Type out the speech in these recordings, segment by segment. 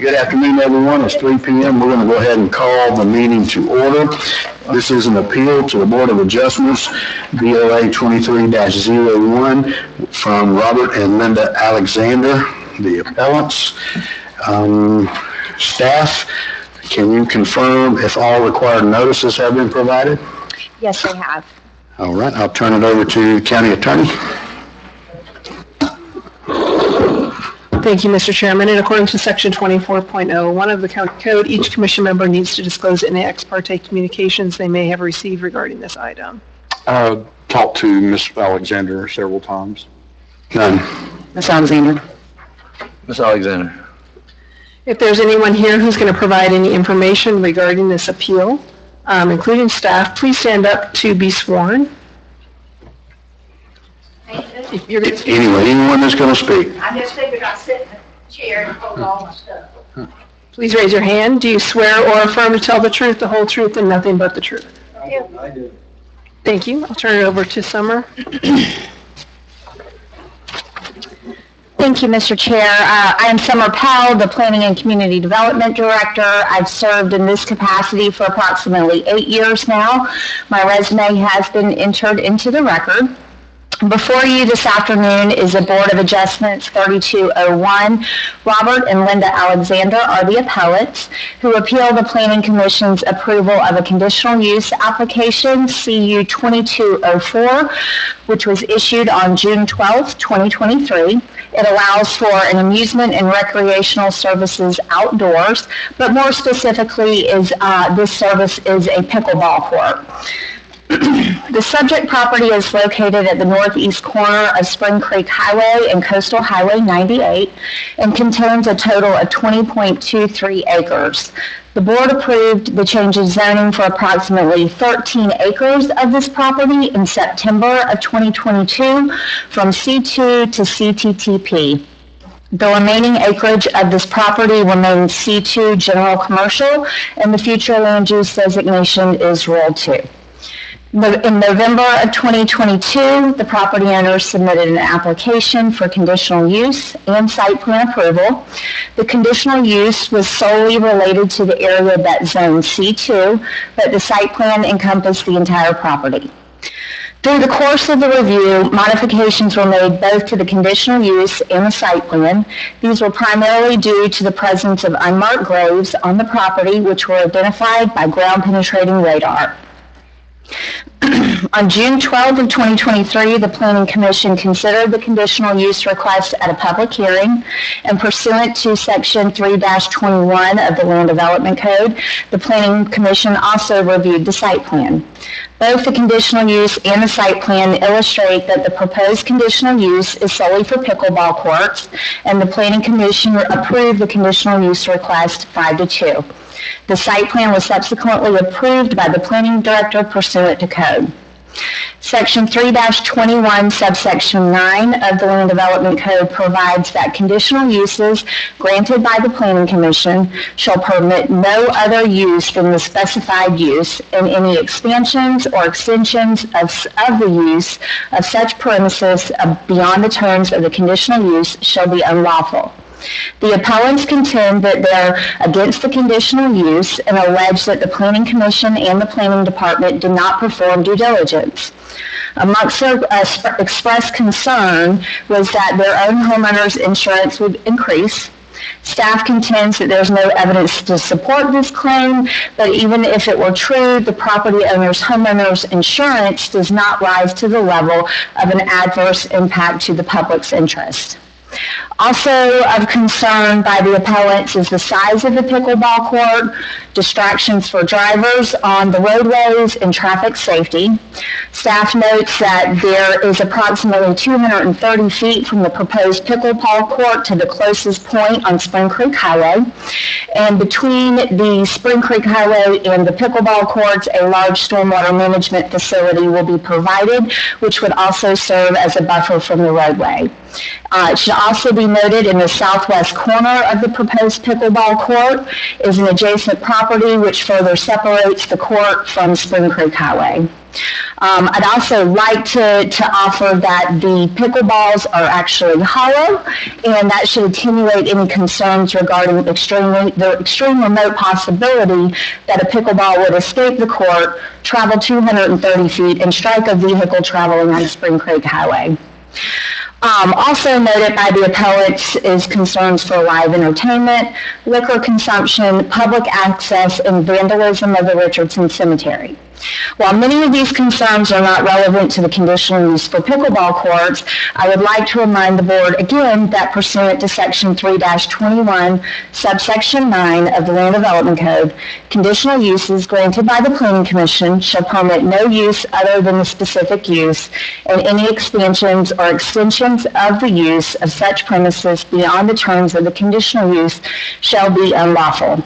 Good afternoon, everyone. It's 3 p.m. We're going to go ahead and call the meeting to order. This is an appeal to the Board of Adjustments, BOA 23-01, from Robert and Linda Alexander, the appellants. Staff, can you confirm if all required notices have been provided? Yes, they have. All right, I'll turn it over to County Attorney. Thank you, Mr. Chairman. In accordance to Section 24.01 of the County Code, each commission member needs to disclose any ex parte communications they may have received regarding this item. Talked to Ms. Alexander several times. None. Ms. Alexander. Ms. Alexander. If there's anyone here who's going to provide any information regarding this appeal, including staff, please stand up to be sworn. If you're going to speak. Anyway, anyone that's going to speak. I just figured I'd sit in the chair and hold all my stuff. Please raise your hand. Do you swear or affirm to tell the truth, the whole truth, and nothing but the truth? I do. Thank you. I'll turn it over to Summer. Thank you, Mr. Chair. I am Summer Powell, the Planning and Community Development Director. I've served in this capacity for approximately 8 years now. My resume has been entered into the record. Before you this afternoon is a Board of Adjustments 3201. Robert and Linda Alexander are the appellants who appeal the Planning Commission's approval of a conditional use application, CU 2204, which was issued on June 12, 2023. It allows for an amusement and recreational services outdoors, but more specifically is this service is a pickleball court. The subject property is located at the northeast corner of Spring Creek Highway and Coastal Highway 98 and contains a total of 20.23 acres. The board approved the change of zoning for approximately 13 acres of this property in September of 2022 from C2 to CTTP. The remaining acreage of this property remains C2 general commercial, and the future land use designation is Rural 2. In November of 2022, the property owner submitted an application for conditional use and site plan approval. The conditional use was solely related to the area that zoned C2, but the site plan encompassed the entire property. Through the course of the review, modifications were made both to the conditional use and the site plan. These were primarily due to the presence of unmarked graves on the property, which were identified by ground penetrating radar. On June 12 of 2023, the Planning Commission considered the conditional use request at a public hearing, and pursuant to Section 3-21 of the Land Development Code, the Planning Commission also reviewed the site plan. Both the conditional use and the site plan illustrate that the proposed conditional use is solely for pickleball courts, and the Planning Commission approved the conditional use request 5-2. The site plan was subsequently approved by the planning director pursuant to code. Section 3-21, subsection 9 of the Land Development Code provides that conditional uses granted by the Planning Commission shall permit no other use than the specified use, and any expansions or extensions of the use of such premises beyond the terms of the conditional use shall be unlawful. The appellants contend that they're against the conditional use and allege that the Planning Commission and the Planning Department did not perform due diligence. Amongst their expressed concern was that their own homeowners' insurance would increase. Staff contends that there's no evidence to support this claim, but even if it were true, the property owner's homeowner's insurance does not rise to the level of an adverse impact to the public's interest. Also of concern by the appellants is the size of the pickleball court, distractions for drivers on the roadways, and traffic safety. Staff notes that there is approximately 230 feet from the proposed pickleball court to the closest point on Spring Creek Highway. And between the Spring Creek Highway and the pickleball courts, a large stormwater management facility will be provided, which would also serve as a buffer from the roadway. It should also be noted in the southwest corner of the proposed pickleball court is an adjacent property which further separates the court from Spring Creek Highway. I'd also like to offer that the pickleballs are actually hollow, and that should attenuate any concerns regarding the extreme remote possibility that a pickleball would escape the court, travel 230 feet, and strike a vehicle traveling on Spring Creek Highway. Also noted by the appellants is concerns for live entertainment, liquor consumption, public access, and vandalism of the Richardson Cemetery. While many of these concerns are not relevant to the conditional use for pickleball courts, I would like to remind the board again that pursuant to Section 3-21, subsection 9 of the Land Development Code, conditional uses granted by the Planning Commission shall permit no use other than the specific use, and any expansions or extensions of the use of such premises beyond the terms of the conditional use shall be unlawful.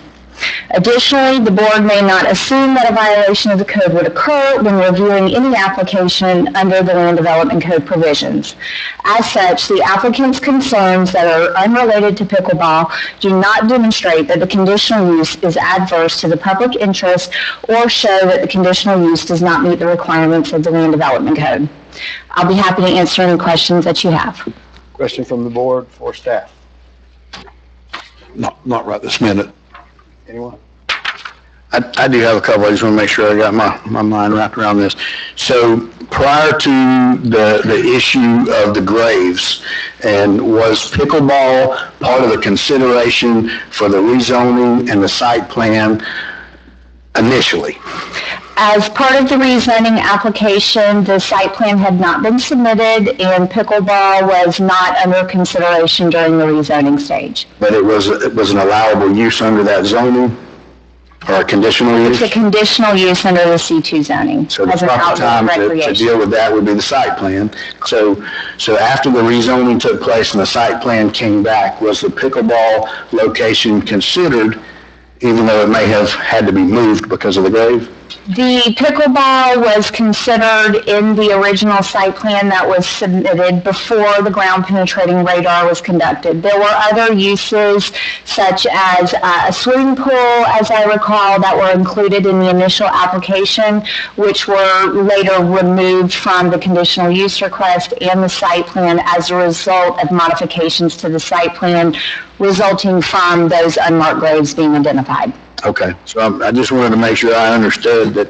Additionally, the board may not assume that a violation of the code would occur when reviewing any application under the Land Development Code provisions. As such, the applicant's concerns that are unrelated to pickleball do not demonstrate that the conditional use is adverse to the public interest or show that the conditional use does not meet the requirements of the Land Development Code. I'll be happy to answer any questions that you have. Question from the board for staff? Not right this minute. Anyone? I do have a couple. I just want to make sure I got my mind wrapped around this. So prior to the issue of the graves, and was pickleball part of the consideration for the rezoning and the site plan initially? As part of the rezoning application, the site plan had not been submitted and pickleball was not under consideration during the rezoning stage. But it was an allowable use under that zoning, or a conditional use? It's a conditional use under the C2 zoning So the as an proper outdoor time to recreation. deal with that would be the site plan. So after the rezoning took place and the site plan came back, was the pickleball location considered, even though it may have had to be moved because of the grave? The pickleball was considered in the original site plan that was submitted before the ground penetrating radar was conducted. There were other uses such as a swimming pool, as I recall, that were included in the initial application, which were later removed from the conditional use request and the site plan as a result of modifications to the site plan resulting from those unmarked graves being identified. Okay, so I just wanted to make sure I understood that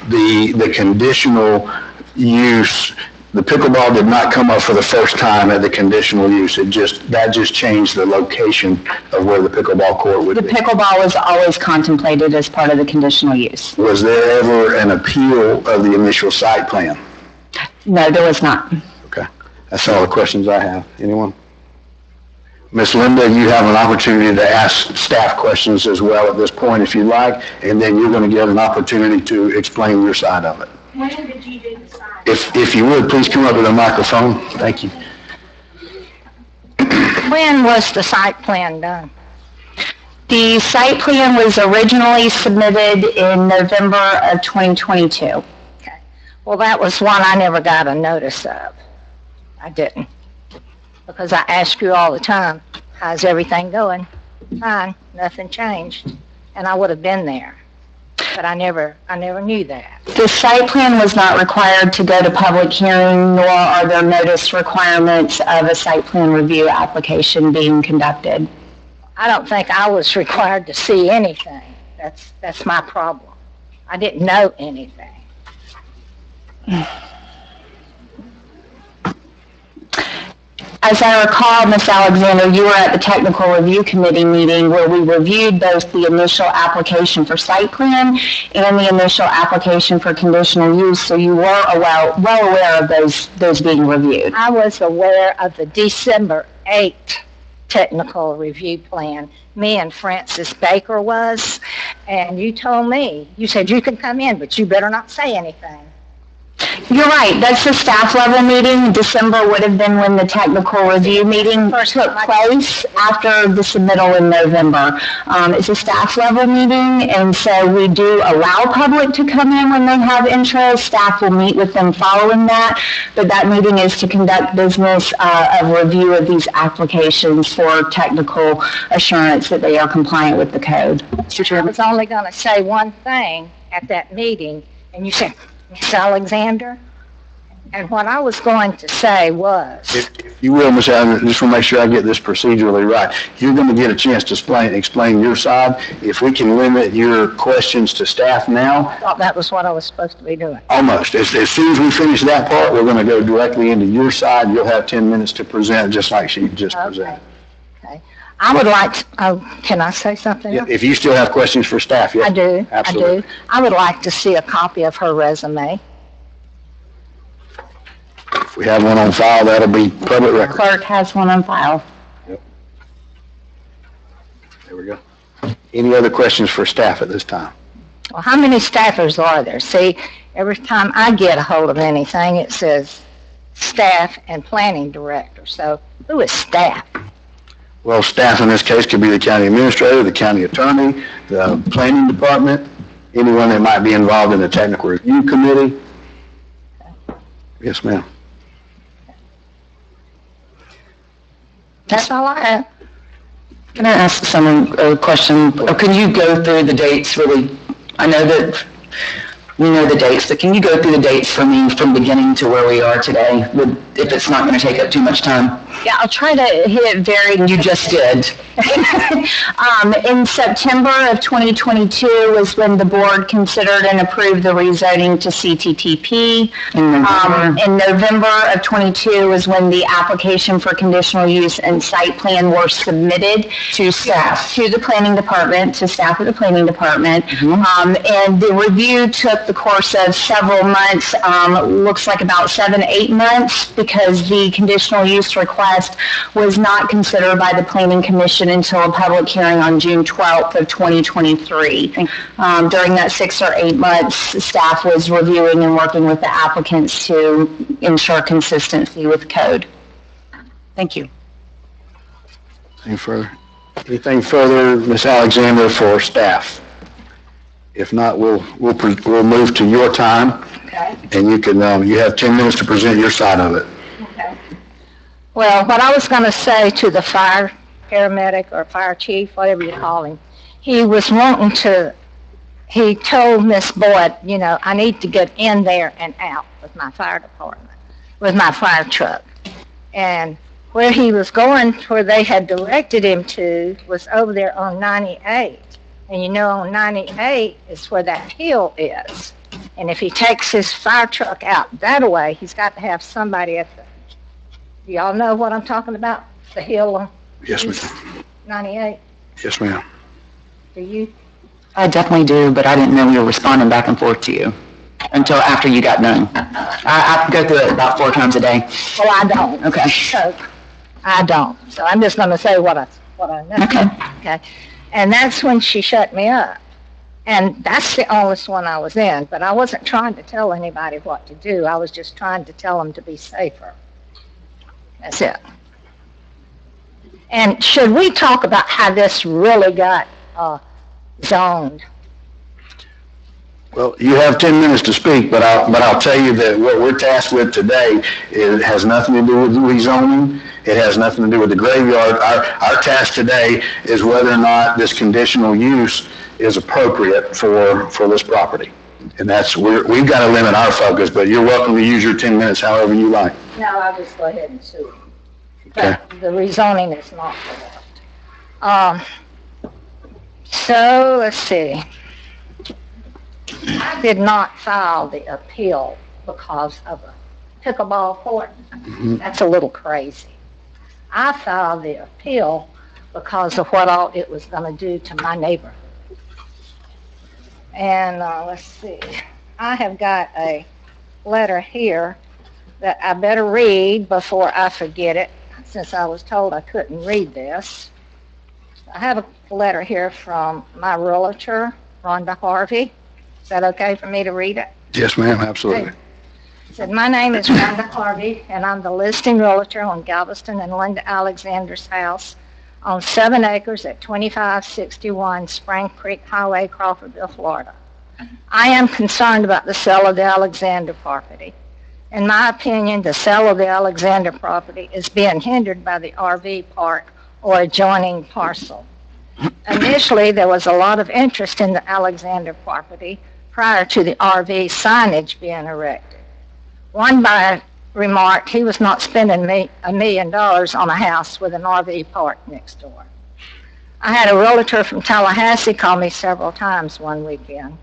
the conditional use, the pickleball did not come up for the first time at the conditional use. That just changed the location of where the pickleball court would The be. pickleball was always contemplated as part of the conditional use. Was there ever an appeal of the initial site plan? No, there was not. Okay, that's all the questions I have. Anyone? Ms. Linda, you have an opportunity to ask staff questions as well at this point if you'd like, and then you're going to get an opportunity to explain your side of it. When did you do the sign? If you would, please come up to the microphone. Thank you. When was the site plan done? The site plan was originally submitted in November of 2022. Okay. Well, that was one I never got a notice of. I didn't. Because I ask you all the time, how's everything going? Fine, nothing changed. And I would have been there. But I never knew that. The site plan was not required to go to public hearing, nor are there notice requirements of a site plan review application being conducted. I don't think I was required to see anything. That's my problem. I didn't know anything. As I recall, Ms. Alexander, you were at the technical review committee meeting where we reviewed both the initial application for site plan and the initial application for conditional use, so you were well aware of those being reviewed. I was aware of the December 8th technical review plan. Me and Francis Baker was, and you told me, you said you can come in, but you better not say anything. You're right, that's the staff level meeting. December would have been when the technical review meeting took place after the submittal in November. It's a staff level meeting, and so we do allow public to come in when they have interest. Staff will meet with them following that, but that meeting is to conduct business of review of these applications for technical assurance that they are compliant with the code. Mr. I Chairman. was only going to say one thing at that meeting, and you said, Ms. Alexander? And what I was going to say was, If you will, Ms. Allen, just want to make sure I get this procedurally right. You're going to get a chance to explain your side. If we can limit your questions to staff now, I thought that was what I was supposed to be doing. almost. As soon as we finish that part, we're going to go directly into your side. You'll have 10 minutes to present, just like she just presented. Okay. I would like to, can I say something else? If you still have questions for staff, yeah. I do. Absolutely. I do. I would like to see a copy of her resume. If we have one on file, that'll be public record. Clerk has one on file. There we go. Any other questions for staff at this time? Well, how many staffers are there? See, every time I get a hold of anything, it says staff and planning director. So who is staff? Well, staff in this case could be the county administrator, the county attorney, the planning department, anyone that might be involved in the technical review committee. Yes, ma'am. That's all I have. Can I ask someone a question? Or can you go through the dates really? I know that we know the dates, but can you go through the dates for me from beginning to where we are today, if it's not going to take up too much time? Yeah, I'll try to hit it very. You just did. In September of 2022 was when the board considered and approved the rezoning to CTTP. In November of 22 was when the application for conditional use and site plan were submitted To staff. to the planning department, to staff at the planning department. And the review took the course of several months, looks like about 7-8 months, because the conditional use request was not considered by the Planning Commission until a public hearing on June 12th of 2023. During that 6 or 8 months, staff was reviewing and working with the applicants to ensure consistency with code. Thank you. Anything further, Ms. Alexander, for staff? If not, we'll move to your time, Okay. and you can, you have 10 minutes to present your side of it. Okay. Well, what I was going to say to the fire paramedic or fire chief, whatever you call him, he was wanting to, he told Miss Boyd, you know, I need to get in there and out with my fire department, with my fire truck. And where he was going, where they had directed him to, was over there on 98. And you know, on 98 is where that hill is. And if he takes his fire truck out that way, he's got to have somebody at the, do y'all know what I'm talking about? The hill on Yes, ma'am. 98? Yes, ma'am. Do you? I definitely do, but I didn't know we were responding back and forth to you until after you got done. I go through it about 4 times a day. Well, I don't. Okay. So, I don't. So I'm just going to say what I know. Okay. Okay. And that's when she shut me up. And that's the oldest one I was in. But I wasn't trying to tell anybody what to do. I was just trying to tell them to be safer. That's it. And should we talk about how this really got zoned? Well, you have 10 minutes to speak, but I'll tell you that what we're tasked with today, it has nothing to do with rezoning. It has nothing to do with the graveyard. Our task today is whether or not this conditional use is appropriate for this property. And that's, we've got to limit our focus, but you're welcome to use your 10 minutes however you like. No, I'll just go ahead and sue. Okay. But the rezoning is not correct. So, let's see. I did not file the appeal because of a pickleball court. That's a little crazy. I filed the appeal because of what all it was going to do to my neighborhood. And let's see. I have got a letter here that I better read before I forget it, since I was told I couldn't read this. I have a letter here from my realtor, Rhonda Harvey. Is that okay for me to read it? Yes, ma'am, absolutely. Said, my name is Rhonda Harvey, and I'm the listing realtor on Galveston and Linda Alexander's house on 7 acres at 2561 Spring Creek Highway, Crawfordville, Florida. I am concerned about the sale of the Alexander property. In my opinion, the sale of the Alexander property is being hindered by the RV park or adjoining parcel. Initially, there was a lot of interest in the Alexander property prior to the RV signage being erected. One buyer remarked he was not spending $1 million on a house with an RV park next door. I had a realtor from Tallahassee call me several times one weekend.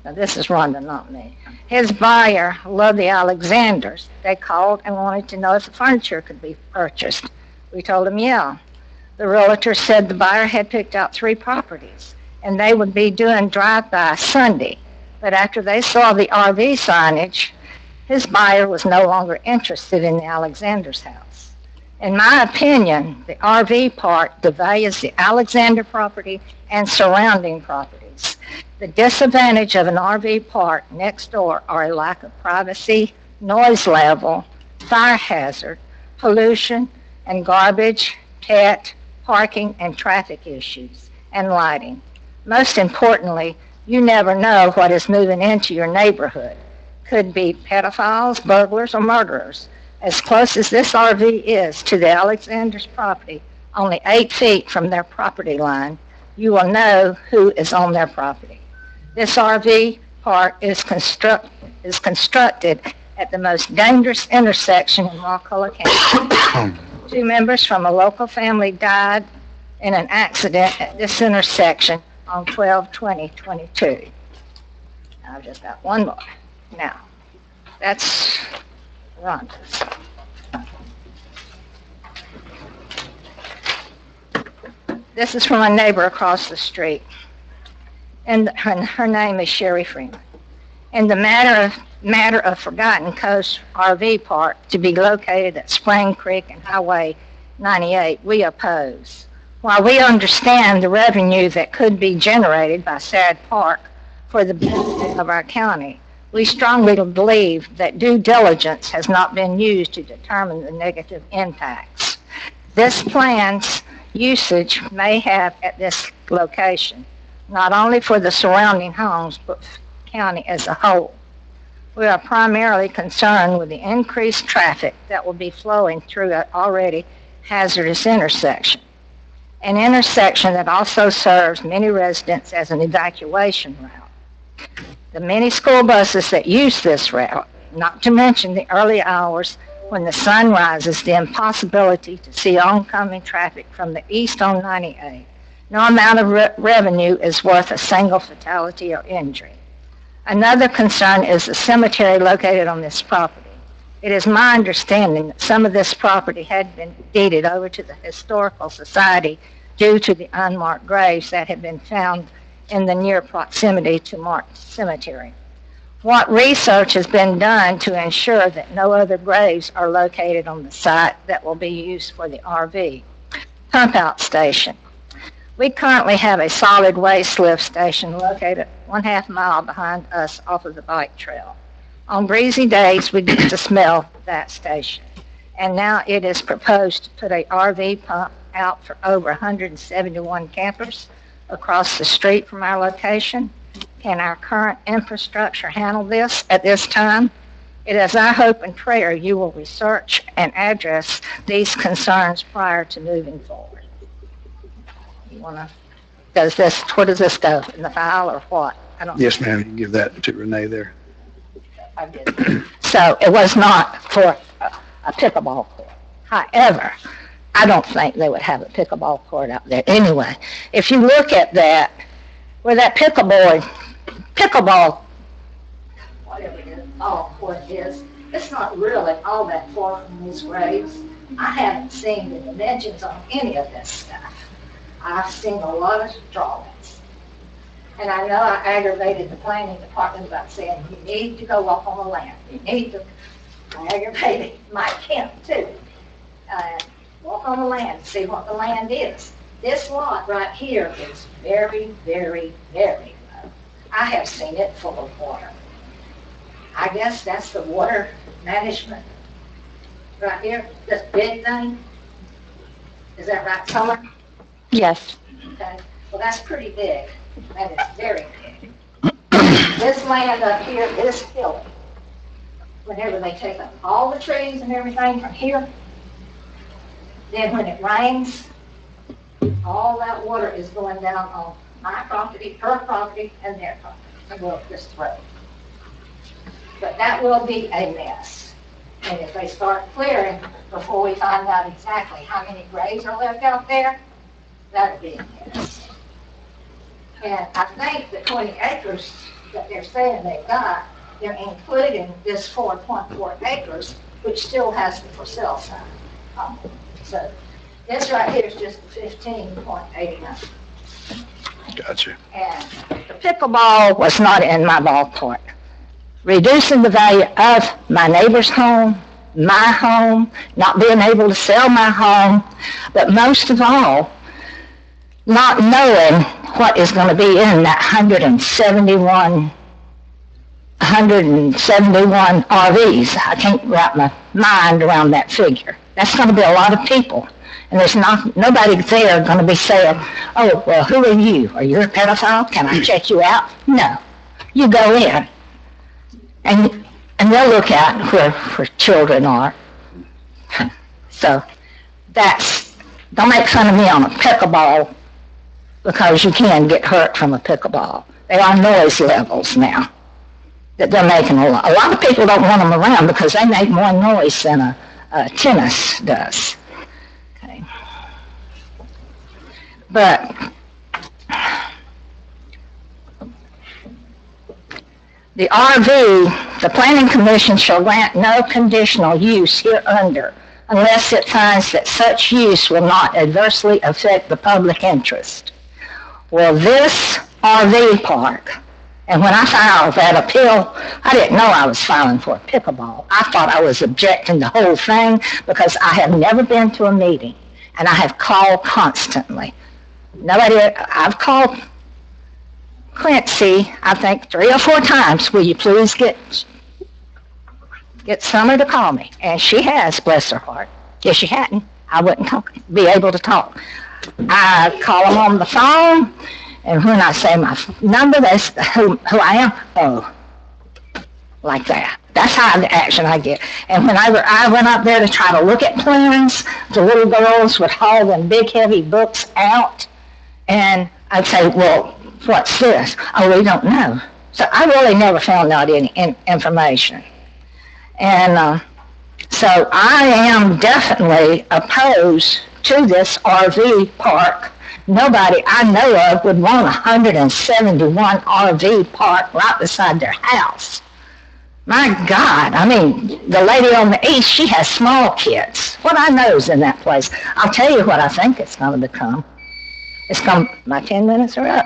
Now, this is Rhonda, not me. His buyer loved the Alexanders. They called and wanted to know if the furniture could be purchased. We told him, yeah. The realtor said the buyer had picked out 3 properties, and they would be doing drive-by Sunday. But after they saw the RV signage, his buyer was no longer interested in the Alexander's house. In my opinion, the RV park devalues the Alexander property and surrounding properties. The disadvantage of an RV park next door are a lack of privacy, noise level, fire hazard, pollution, and garbage, pet, parking, and traffic issues, and lighting. Most importantly, you never know what is moving into your neighborhood. Could be pedophiles, burglars, or murderers. As close as this RV is to the Alexander's property, only 8 feet from their property line, you will know who is on their property. This RV park is constructed at the most dangerous intersection in Wakulla County. 2 members from a local family died in an accident at this intersection on 12/20/22. I've just got one more. Now, that's Rhonda's. This is from a neighbor across the street, and her name is Sherry Freeman. In the matter of Forgotten Coast RV Park to be located at Spring Creek and Highway 98, we oppose. While we understand the revenue that could be generated by said park for the benefit of our county, we strongly believe that due diligence has not been used to determine the negative impacts this plan's usage may have at this location, not only for the surrounding homes, but for the county as a whole. We are primarily concerned with the increased traffic that will be flowing through an already hazardous intersection, an intersection that also serves many residents as an evacuation route. The many school buses that use this route, not to mention the early hours when the sun rises, the impossibility to see oncoming traffic from the east on 98. No amount of revenue is worth a single fatality or injury. Another concern is the cemetery located on this property. It is my understanding that some of this property had been deeded over to the Historical Society due to the unmarked graves that had been found in the near proximity to marked cemetery. What research has been done to ensure that no other graves are located on the site that will be used for the RV pump out station? We currently have a solid waste lift station located 1/2 mile behind us off of the bike trail. On breezy days, we get to smell that station. And now it is proposed to put a RV pump out for over 171 campers across the street from our location. Can our current infrastructure handle this at this time? It is our hope and prayer you will research and address these concerns prior to moving forward. You wanna, where does this go, in the file or what? I don't. Yes, ma'am, you can give that to Renee there. I did. So it was not for a pickleball court. However, I don't think they would have a pickleball court out there anyway. If you look at that, where that pickleball, whatever it is, ball court is, it's not really all that far from these graves. I haven't seen the dimensions on any of this stuff. I've seen a lot of drawings. And I know I aggravated the planning department about saying, you need to go walk on the land. You need to, I aggravated Mike Kemp too. Walk on the land, see what the land is. This lot right here is very, very, very low. I have seen it full of water. I guess that's the water management right here, this big thing. Is that right, Summer? Yes. Okay, well, that's pretty big. That is very big. This land up here is hilly. Whenever they take up all the trees and everything from here, then when it rains, all that water is going down on my property, her property, and their property, and go up this road. But that will be a mess. And if they start clearing before we find out exactly how many graves are left out there, that'll be a mess. And I think the 20 acres that they're saying they've got, they're including this 4.4 acres, which still has the for sale sign on it. So this right here is just the 15.89. Gotcha. And the pickleball was not in my ballpark. Reducing the value of my neighbor's home, my home, not being able to sell my home, but most of all, not knowing what is going to be in that 171 RVs. I can't wrap my mind around that figure. That's going to be a lot of people. And there's nobody there going to be saying, oh, well, who are you? Are you a pedophile? Can I check you out? No. You go in. And they'll look at where children are. So don't make fun of me on a pickleball, because you can get hurt from a pickleball. There are noise levels now that they're making a lot. A lot of people don't want them around because they make more noise than a tennis does. Okay. But the RV, the Planning Commission shall grant no conditional use hereunder unless it finds that such use will not adversely affect the public interest. Well, this RV park, and when I filed that appeal, I didn't know I was filing for a pickleball. I thought I was objecting the whole thing because I have never been to a meeting, and I have called constantly. I've called Quincy, I think 3 or 4 times, will you please get Summer to call me? And she has, bless her heart. If she hadn't, I wouldn't be able to talk. I call them on the phone, and when I say my number, that's who I am. Oh, like that. That's how the action I get. And whenever I went up there to try to look at plans, the little girls would haul them big, heavy books out, and I'd say, well, what's this? Oh, we don't know. So I really never found out any information. And so I am definitely opposed to this RV park. Nobody I know of would want 171 RV park right beside their house. My God, I mean, the lady on the east, she has small kids. What I know is in that place. I'll tell you what I think it's going to become. My 10 minutes are up.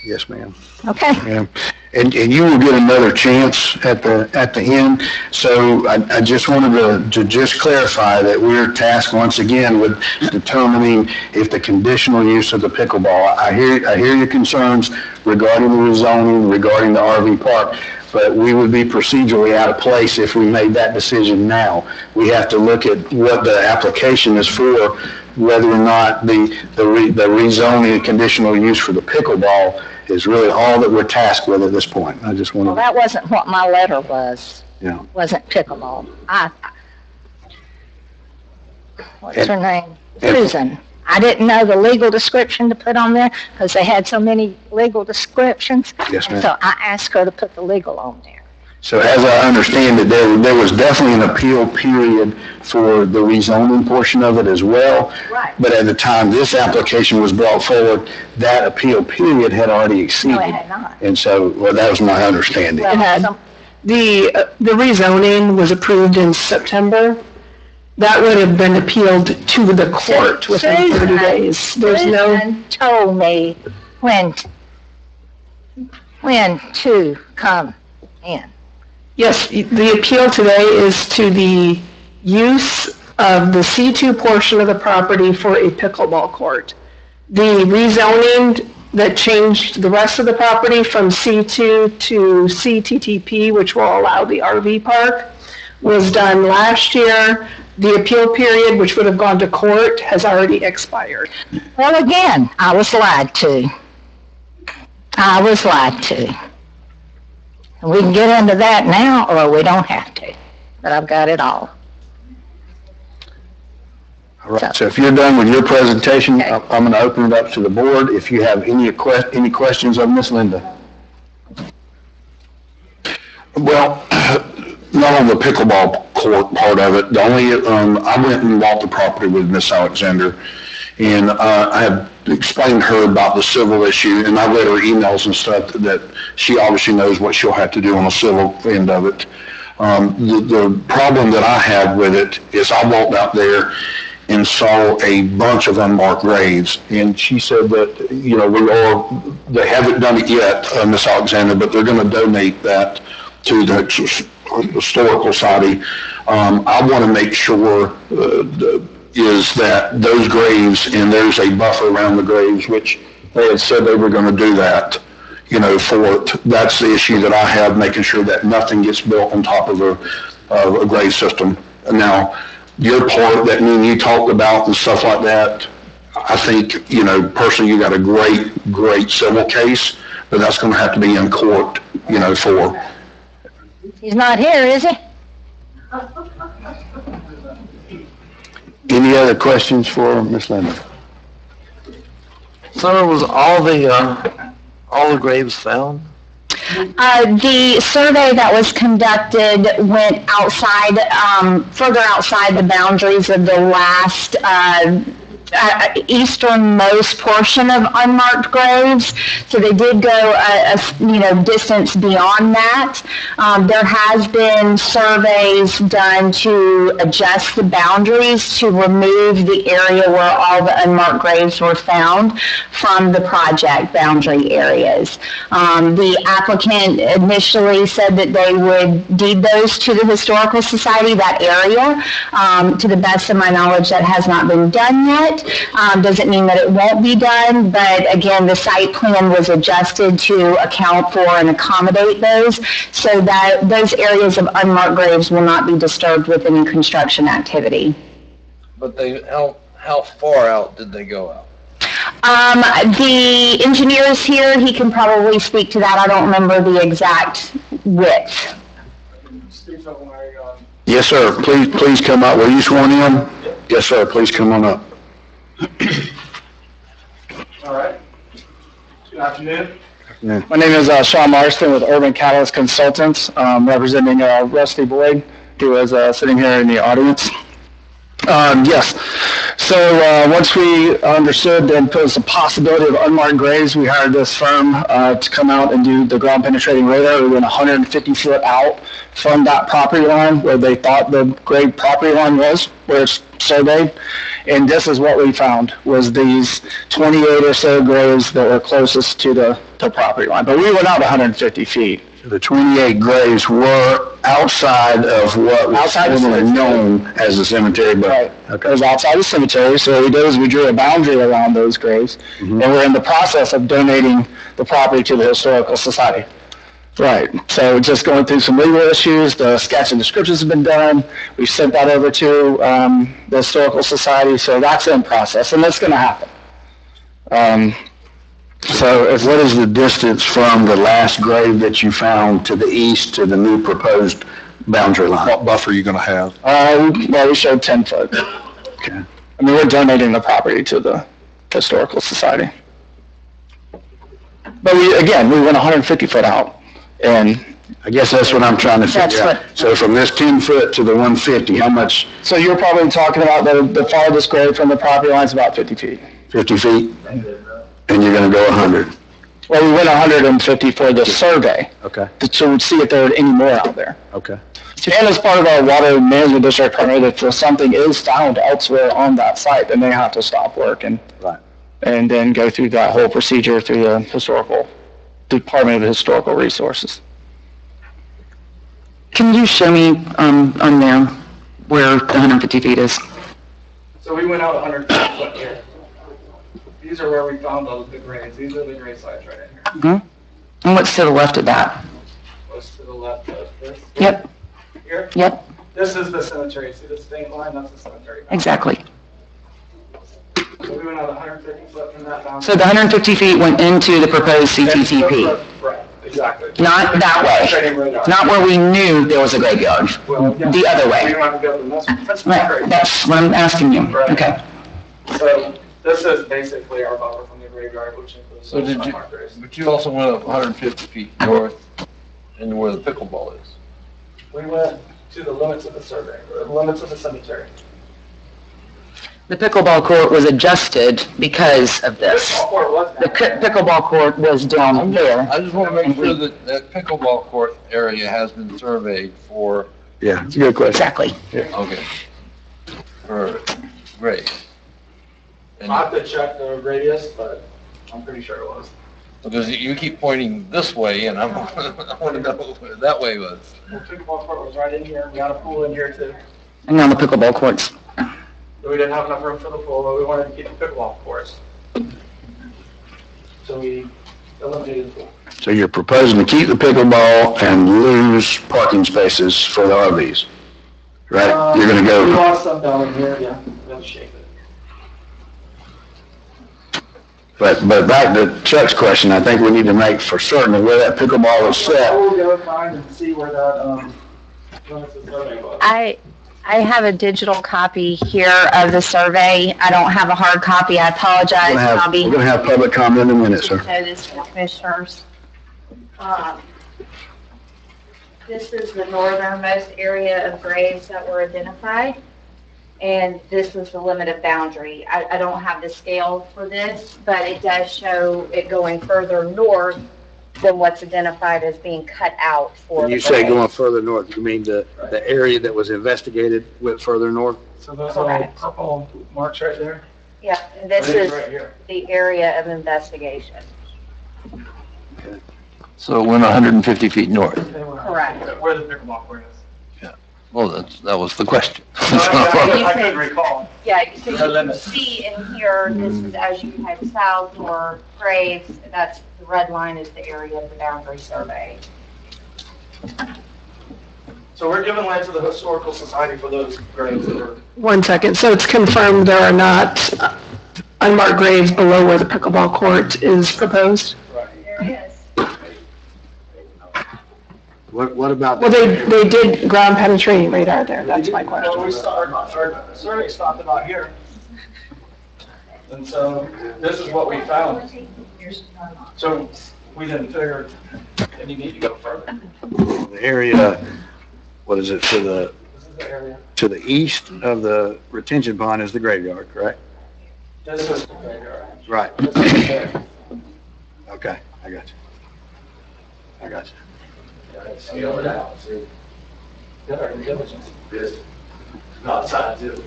Yes, ma'am. Okay. Yeah. And you will get another chance at the end. So I just wanted to just clarify that we're tasked once again with determining if the conditional use of the pickleball. I hear your concerns regarding the rezoning, regarding the RV park, but we would be procedurally out of place if we made that decision now. We have to look at what the application is for, whether or not the rezoning and conditional use for the pickleball is really all that we're tasked with at this point. I just want Well, that wasn't what my letter was. Yeah. Wasn't pickleball. What's her name? and- Susan. I didn't know the legal description to put on there because they had so many legal descriptions. Yes, ma'am. And so I asked her to put the legal on there. So as I understand it, there was definitely an appeal period for the rezoning portion of it as well. Right. But at the time this application was brought forward, that appeal period had already exceeded. No, it had not. And so, well, that was my understanding. Well, The rezoning was approved in September. That would have been appealed to the court within 30 days. There's no, Susan told me when to come in. yes, the appeal today is to the use of the C2 portion of the property for a pickleball court. The rezoning that changed the rest of the property from C2 to CTTP, which will allow the RV park, was done last year. The appeal period, which would have gone to court, has already expired. Well, again, I was lied to. I was lied to. And we can get into that now, or we don't have to. But I've got it all. All right, so if you're done with your presentation, I'm going to open it up to the board. If you have any questions of Ms. Linda? Well, not on the pickleball court part of it. The only, I went and bought the property with Miss Alexander, and I have explained to her about the civil issue, and I read her emails and stuff that she obviously knows what she'll have to do on the civil end of it. The problem that I had with it is I walked out there and saw a bunch of unmarked graves, and she said that, you know, they haven't done it yet, Miss Alexander, but they're going to donate that to the Historical Society. I want to make sure is that those graves, and there's a buffer around the graves, which they had said they were going to do that, you know, for it. That's the issue that I have, making sure that nothing gets built on top of a grave system. Now, your part that me and you talked about and stuff like that, I think, you know, personally, you got a great civil case, but that's going to have to be in court, you know, for. He's not here, is he? Any other questions for Ms. Linda? So was all the graves found? The survey that was conducted went outside, further outside the boundaries of the last easternmost portion of unmarked graves. So they did go a distance beyond that. There has been surveys done to adjust the boundaries to remove the area where all the unmarked graves were found from the project boundary areas. The applicant initially said that they would deed those to the Historical Society, that area. To the best of my knowledge, that has not been done yet. Doesn't mean that it won't be done, but again, the site plan was adjusted to account for and accommodate those, so that those areas of unmarked graves will not be disturbed with any construction activity. But how far out did they go out? The engineer is here. He can probably speak to that. I don't remember the exact width. Yes, sir. Please come up. Were you sworn in? Yes, sir. Please come on up. All right. Good afternoon. Yeah. My name is Sean Marston with Urban Catalyst Consultants, representing Rusty Boyd, who is sitting here in the audience. Yes. So once we understood and there was a possibility of unmarked graves, we hired this firm to come out and do the ground penetrating radar. We went 150 foot out from that property line where they thought the grave property line was, where it's surveyed. And this is what we found, was these 28 or so graves that were closest to the property line. But we went out 150 feet. The 28 graves were outside of what was Outside the formerly cemetery. known as the cemetery, but Right. It was outside the cemetery, so what we did is we drew a boundary around those graves, and we're in the process of donating the property to the Historical Society. Right, so just going through some legal issues, the sketch and descriptions have been done, we sent that over to the Historical Society, so that's in process, and that's going to happen. what is the distance from the last grave that you found to the east to the new proposed boundary line? What buffer are you going to have? Well, we showed 10 foot. Okay. I mean, we're donating the property to the Historical Society. But we went 150 foot out, and I guess that's what I'm trying to That's figure out. So from this 10 foot to the 150, how much, so you're probably talking about the farthest grave from the property line is about 50 feet. 50 feet? And you're going to go 100? Well, we went 150 for the survey, Okay, to see if there are any more out there. okay. And as part of our water management district permit, if something is found elsewhere on that site, then they have to stop work and Right. and then go through that whole procedure through the Department of Historical Resources. Can you show me on there where the 150 feet is? So we went out 100 foot here. these are where we found the grades. These are the grade sites right in here. And what's to the left of that? What's to the left of this? Yep, Here? yep, This is the cemetery. See the state line? That's the cemetery. exactly. So we went out 150 foot from that boundary. So the 150 feet went into the proposed CTTP, Right, exactly. not that way, not where we knew there was a graveyard, Well, yeah. the other We way. don't have to go to that's Right, great. that's what I'm asking you. Right. Okay. So this is basically our buffer from the graveyard, which includes. So did those you, markers. but you also went up 150 feet north into where the pickleball is. We went to the limits of the survey, or the limits of the cemetery. The pickleball court was adjusted because of this. This court was The pickleball court was down there. I just want to make sure that that pickleball court area has been surveyed for, Yeah, it's a good question. Exactly. okay, for grade. And I'll have to check the radius, but I'm pretty sure it was. because you keep pointing this way, and I want to know where that way was. The pickleball court was right in here. We got a pool in here too. And now the pickleball courts. We didn't have enough room for the pool, but we wanted to keep the pickleball courts. So we eliminated the pool. So you're proposing to keep the pickleball and lose parking spaces for the RVs, right? You're gonna We go, lost some down in here, yeah. We'll shape it. but back to Chuck's question, I think we need to make for certain of where that pickleball is set. We'll go find and see where that, limits of survey was. I have a digital copy here of the survey. I don't have a hard copy. I apologize, Bobby. We're gonna have public comment in a minute, sir. Show this to the commissioners. This is the northernmost area of graves that were identified, and this was the limited boundary. I don't have the scale for this, but it does show it going further north than what's identified as being cut out for When the you say grave. going further north, you mean the area that was investigated went further north? So those little Correct. purple marks right there? Yeah, and this Right is here. the area of investigation. So it went 150 feet north. They were- Correct. Where the pickleball court is. Well, that was the question. I couldn't recall. Yeah, so The you can limit. see in here, this is as you head south or Graves, that's, the red line is the area of the boundary survey. So we're giving land to the Historical Society for those graves that are. 1 second. So it's confirmed there are not unmarked graves below where the pickleball court is proposed? There it is. What about? Well, they did ground penetrating radar there. That's my Well, we question. saw, our survey stopped about here. And so this is what we found. So we didn't figure any need to go further. The area, what is it, This is the area. to the east of the retention pond is the graveyard, correct? This is the graveyard. Right. This is there. Okay, I got you. I got you. See over that, see. Good, our due diligence. Not outside too.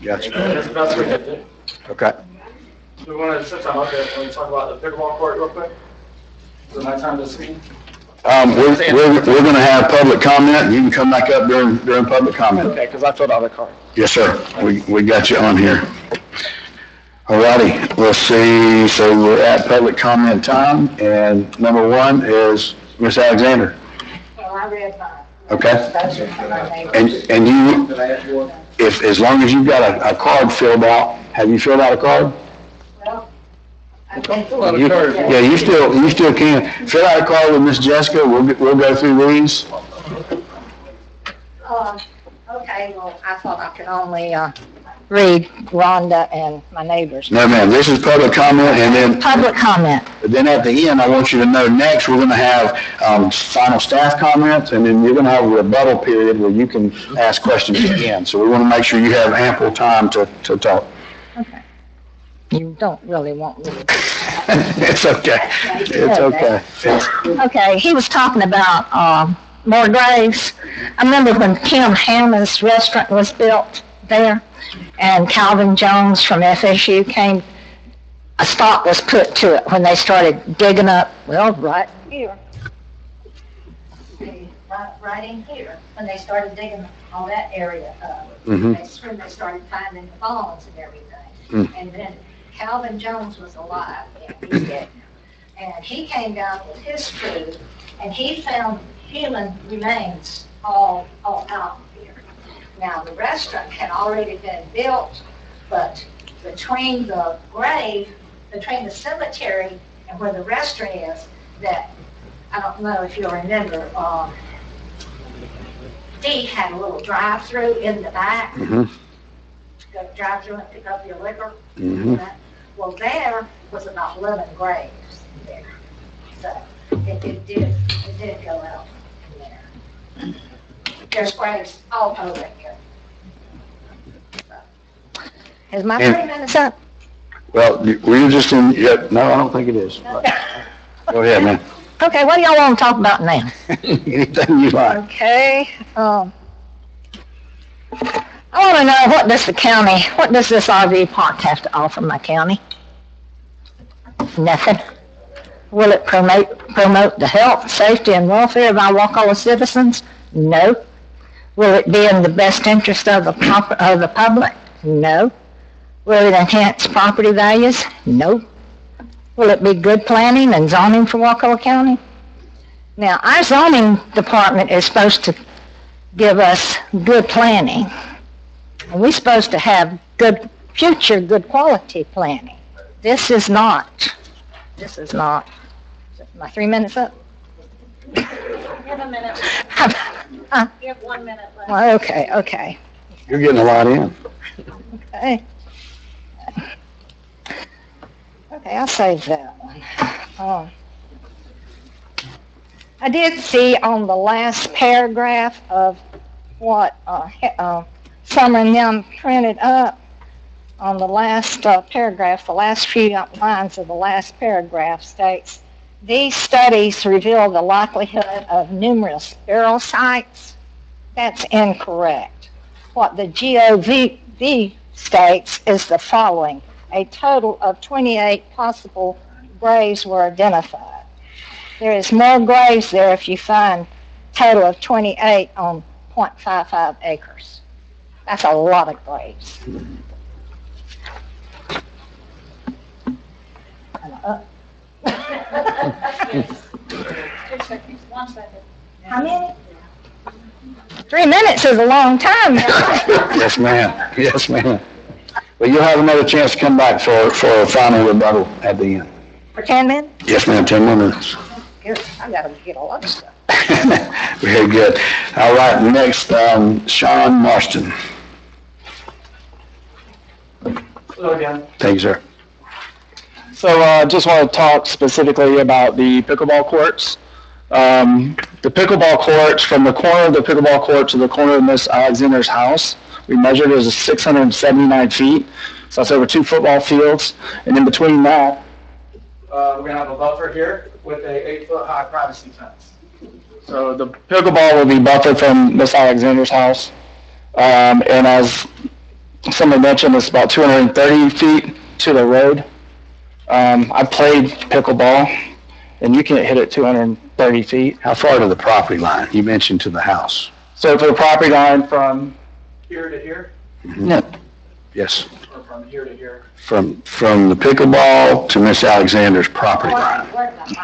Got you. That's the best we could do. Okay. Do we want to sit down, okay, when we talk about the pickleball court real quick? Is it my time to speak? We're gonna have public comment. You can come back up during public comment. Okay, because I filled out a card. Yes, sir. We got you on here. All righty, let's see. So we're at public comment time, and number one is Ms. Alexander. Well, I read mine. Okay? Those are from my neighbors. And you, as long as you've got a card filled out, have you filled out a card? Well, I Don't think, fill out a You- card. Yeah, you still can. Fill out a card with Miss Jessica. We'll go through these. Okay, well, I thought I could only, read Rhonda and my neighbors. No, ma'am, this is public comment, and Public comment. then at the end, I want you to know, next, we're gonna have, final staff comments, and then you're gonna have a rebuttal period where you can ask questions again. So we wanna make sure you have ample time to talk. You don't really want me to. It's okay. It's okay. Okay, he was talking about, more graves. I remember when Kim Hammond's restaurant was built there, and Calvin Jones from FSU came, a stop was put to it when they started digging up, well, right here. Right in here, when they started digging all that area up. Mhm. That's when they started finding the bones and everything. And then Calvin Jones was alive, and he's dead. And he came down with his crew, and he found human remains all out here. Now, the restaurant had already been built, but between the grave, between the cemetery and where the restaurant is, that, I don't know if you'll remember, Dee had a little drive-through in the back. Mhm. Go drive through and pick up your liquor. Mhm. Well, there was about 11 graves there. So it did go out there. There's graves all over here. Is my And- 3 minutes up? Well, were you just in, yeah, no, I don't think it is. Go ahead, man. Okay, what do y'all want to talk about now? Anything you like. Okay, I want to know, what does this RV park have to offer my county? Nothing. Will it promote the health, safety, and welfare of our Wakulla citizens? No. Will it be in the best interest of the public? No. Will it enhance property values? No. Will it be good planning and zoning for Wakulla County? Now, our zoning department is supposed to give us good planning. And we're supposed to have good quality planning. This is not. Is my 3 minutes up? You have a minute. You have 1 minute left. Well, okay. You're getting a lot in. Okay. Okay, I'll save that one. I did see on the last paragraph of what Summer and them printed up, on the last paragraph, the last few lines of the last paragraph states, these studies reveal the likelihood of numerous burial sites. That's incorrect. What the GOV states is the following. A total of 28 possible graves were identified. There is more graves there if you find a total of 28 on 0.55 acres. That's a lot of graves. How many? 3 minutes is a long time. Yes, ma'am. Yes, ma'am. Well, you'll have another chance to come back for a final rebuttal at the end. For 10 minutes? Yes, ma'am, 10 more minutes. Good. I gotta get a lot of stuff. Very good. All right, next, Sean Marston. Hello again. Thank you, sir. So just want to talk specifically about the pickleball courts. The pickleball courts, from the corner of the pickleball court to the corner of Miss Alexander's house, we measured it as 679 feet. So that's over 2 football fields. And in between that, we're going to have a buffer here with a 8-foot high privacy fence. So the pickleball will be buffered from Miss Alexander's house. And as someone mentioned, it's about 230 feet to the road. I played pickleball, and you can't hit it 230 feet. How far to the property line? You mentioned to the house. So for the property line from here to here, No. Yes, or from here to here? from the pickleball to Miss Alexander's property line.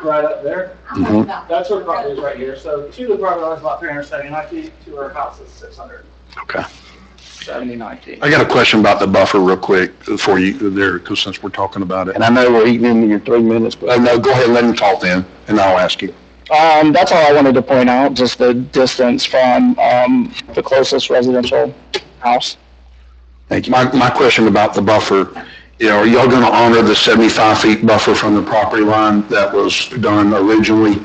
Right up there. Mhm. That's where the property is right here. So to the property line is about 379 feet, to our house is 679 Okay. feet. I got a question about the buffer real quick for you there, because since we're talking about it. And I know we're eating into your 3 minutes, but no, go ahead and let him talk then, and I'll ask you. That's all I wanted to point out, just the distance from the closest residential house. Thank you. My question about the buffer, are y'all going to honor the 75 feet buffer from the property line that was done originally?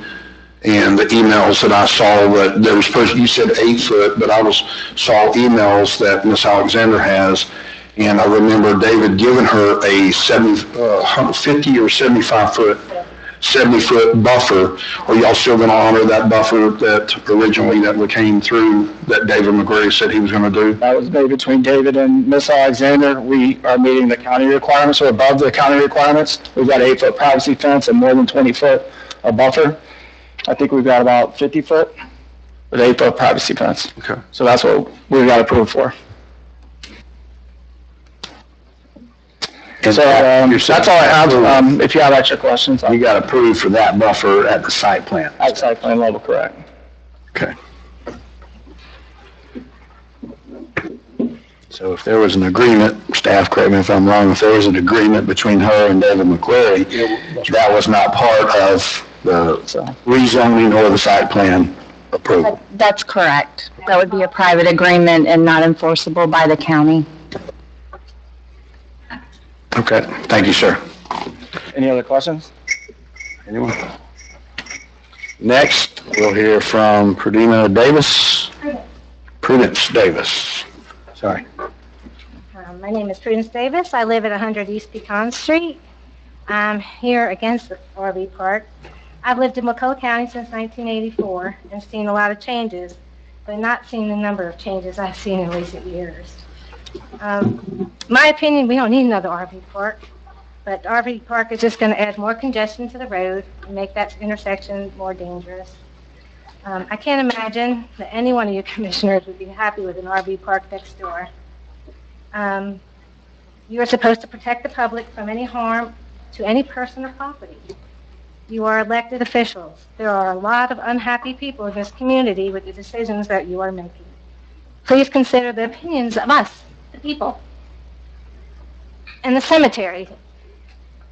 And the emails that I saw that there was supposed, you said 8 foot, but I saw emails that Miss Alexander has, and I remember David giving her a 50 or 70 foot buffer. Are y'all still going to honor that buffer that originally that came through that David McGray said he was going to do? That was made between David and Miss Alexander. We are meeting the county requirements, or above the county requirements. We've got 8-foot privacy fence and more than 20 foot of buffer. I think we've got about 50 foot with 8-foot privacy fence. Okay. So that's what we got approved for. So, that's all I have. If you have extra questions, You got approved for that buffer at the site plan. at site plan level, correct. Okay. So if there was an agreement, staff, correct me if I'm wrong, if there was an agreement between her and David McQuarrie, that was not part of the rezoning or the site plan approval. That's correct. That would be a private agreement and not enforceable by the county. Okay, thank you, sir. Any other questions? Anyone? Next, we'll hear from Prudence Davis. Sorry. My name is Prudence Davis. I live at 100 East Pecan Street. I'm here against the RV park. I've lived in Wakulla County since 1984 and seen a lot of changes, but not seen the number of changes I've seen in recent years. My opinion, we don't need another RV park, but the RV park is just going to add more congestion to the road and make that intersection more dangerous. I can't imagine that any one of you commissioners would be happy with an RV park next door. You are supposed to protect the public from any harm to any person or property. You are elected officials. There are a lot of unhappy people in this community with the decisions that you are making. Please consider the opinions of us, the people. And the cemetery.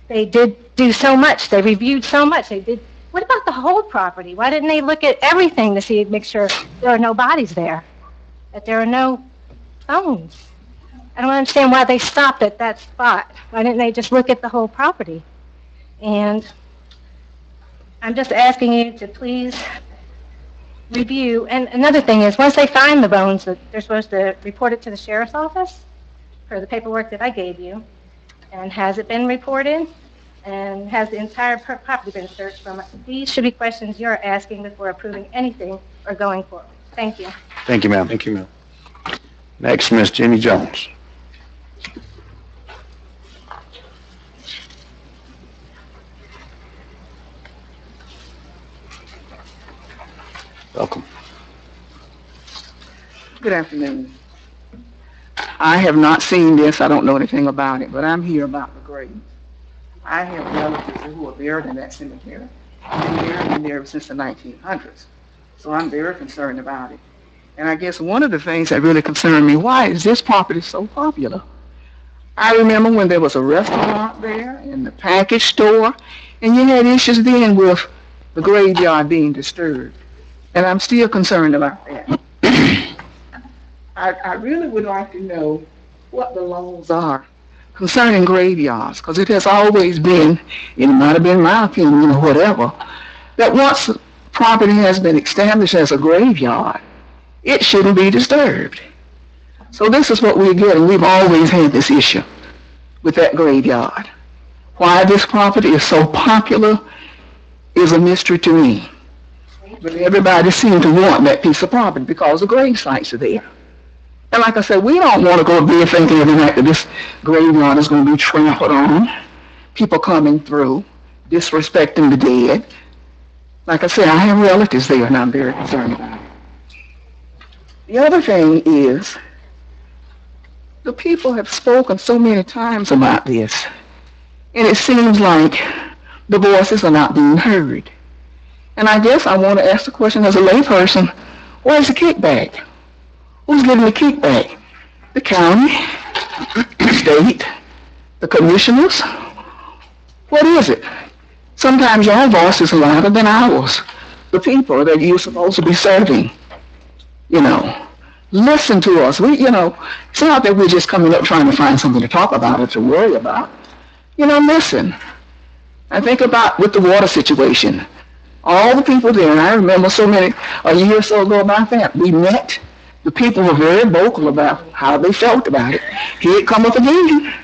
They did do so much. They reviewed so much. What about the whole property? Why didn't they look at everything to make sure there are no bodies there? That there are no phones? I don't understand why they stopped at that spot. Why didn't they just look at the whole property? And I'm just asking you to please review. And another thing is, once they find the bones, they're supposed to report it to the sheriff's office for the paperwork that I gave you. And has it been reported? And has the entire property been searched from? These should be questions you're asking before approving anything or going forward. Thank you. Thank you, ma'am. Thank you, ma'am. Next, Miss Jenny Jones. Welcome. Good afternoon. I have not seen this, I don't know anything about it, but I'm here about the grave. I have relatives who are buried in that cemetery. They've been there since the 1900s, so I'm very concerned about it. And I guess one of the things that really concerned me, why is this property so popular? I remember when there was a restaurant there and the package store, and you had issues then with the graveyard being disturbed. And I'm still concerned about that. I really would like to know what the laws are concerning graveyards, because it has always been, it might have been my opinion or whatever, that once property has been established as a graveyard, it shouldn't be disturbed. So this is what we're getting. We've always had this issue with that graveyard. Why this property is so popular is a mystery to me. But everybody seems to want that piece of property because the grave sites are there. And like I said, we don't want to go to bed thinking every night that this graveyard is going to be trampled on. People coming through, disrespecting the dead. Like I said, I have relatives there and I'm very concerned about it. The other thing is, the people have spoken so many times about this, and it seems like the voices are not being heard. And I guess I want to ask the question as a layperson, where's the kickback? Who's getting the kickback? The county, the state, the commissioners? What is it? Sometimes your voice is louder than ours. The people that you're supposed to be serving. Listen to us. It's not that we're just coming up trying to find something to talk about or to worry about. Listen. I think about with the water situation. All the people there, and I remember a year or so ago about that, we met. The people were very vocal about how they felt about it. Here it come up again.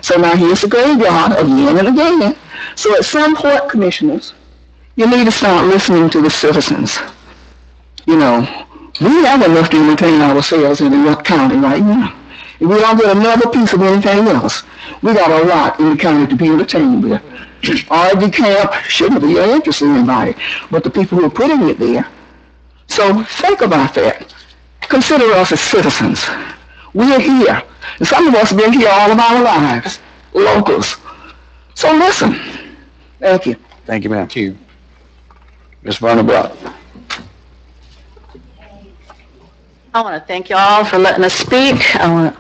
So now here's the graveyard again and again. So at some point, commissioners, you need to start listening to the citizens. We have enough to entertain ourselves in the county right now. If we don't get another piece of anything else, we got a lot in the county to be entertained with. RV camp shouldn't be interested in anybody, but the people who are putting it there. So think about that. Consider us as citizens. We're here. And some of us have been here all of our lives. locals. So listen. Thank you. Thank you, ma'am. Thank you. Ms. Verna Brock. I want to thank y'all for letting us speak. I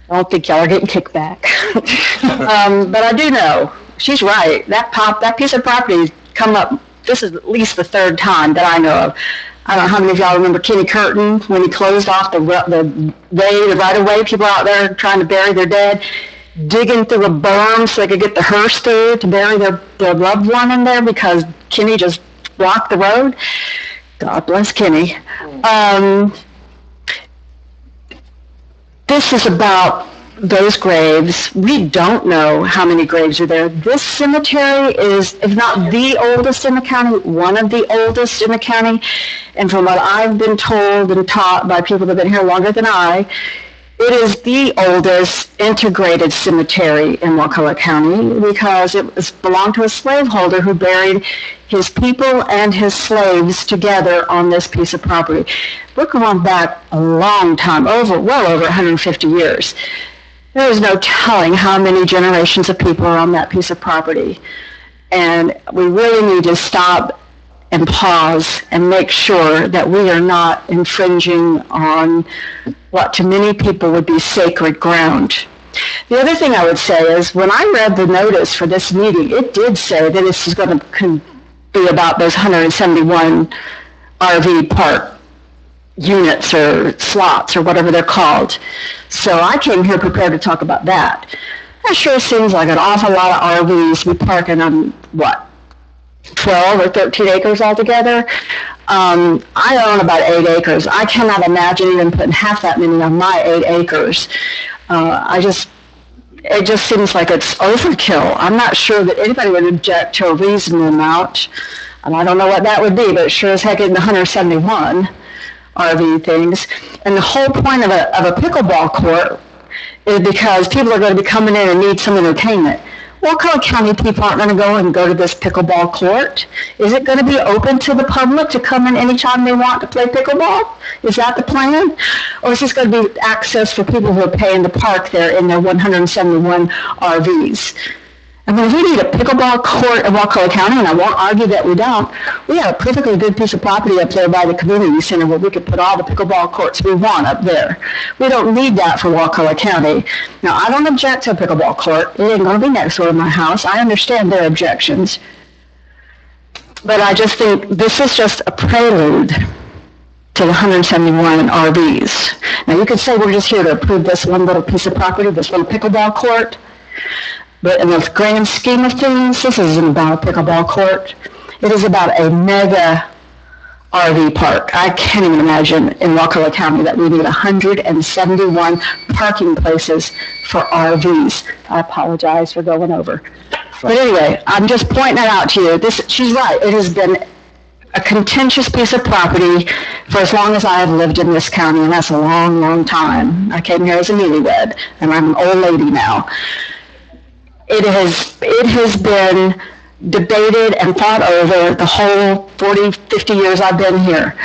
don't think y'all are getting kickback. But I do know, she's right. That piece of property come up, this is at least the third time that I know of. I don't know how many of y'all remember Kenny Curtin when he closed off the right-of-way, people out there trying to bury their dead, digging through a berm so they could get the hearse through to bury their loved one in there because Kenny just blocked the road. God bless Kenny. This is about those graves. We don't know how many graves are there. This cemetery is, if not the oldest in the county, one of the oldest in the county. And from what I've been told and taught by people that have been here longer than I, it is the oldest integrated cemetery in Wakulla County because it belonged to a slaveholder who buried his people and his slaves together on this piece of property. We're going back a long time, well over 150 years. There is no telling how many generations of people are on that piece of property. And we really need to stop and pause and make sure that we are not infringing on what to many people would be sacred ground. The other thing I would say is when I read the notice for this meeting, it did say that this is going to be about those 171 RV park units or slots or whatever they're called. So I came here prepared to talk about that. That sure seems like an awful lot of RVs we parking on, 12 or 13 acres altogether. I own about 8 acres. I cannot imagine even putting half that many on my 8 acres. It just seems like it's overkill. I'm not sure that anybody would object to a reasonable amount, and I don't know what that would be, but it sure as heck isn't 171 RV things. And the whole point of a pickleball court is because people are going to be coming in and need some entertainment. Wakulla County people aren't going to go to this pickleball court. Is it going to be open to the public to come in anytime they want to play pickleball? Is that the plan? Or is this going to be access for people who are paying to park there in their 171 RVs? I mean, if we need a pickleball court in Wakulla County, and I won't argue that we don't, we have a perfectly good piece of property up there by the community center where we could put all the pickleball courts we want up there. We don't need that for Wakulla County. Now, I don't object to a pickleball court. It ain't going to be next door to my house. I understand their objections. But I just think this is just a prelude to the 171 RVs. Now, you could say we're just here to approve this one little piece of property, this little pickleball court. But in the grand scheme of things, this isn't about a pickleball court. It is about a mega RV park. I can't even imagine in Wakulla County that we need 171 parking places for RVs. I apologize for going over. But anyway, I'm just pointing that out to you. She's right. It has been a contentious piece of property for as long as I have lived in this county, and that's a long, long time. I came here as a newlywed, and I'm an old lady now. It has been debated and fought over the whole 40, 50 years I've been here.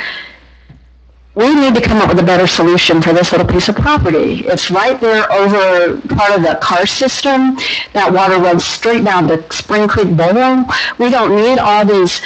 We need to come up with a better solution for this little piece of property. It's right there over part of the car system. That water runs straight down to Spring Creek Bowl. We don't need all these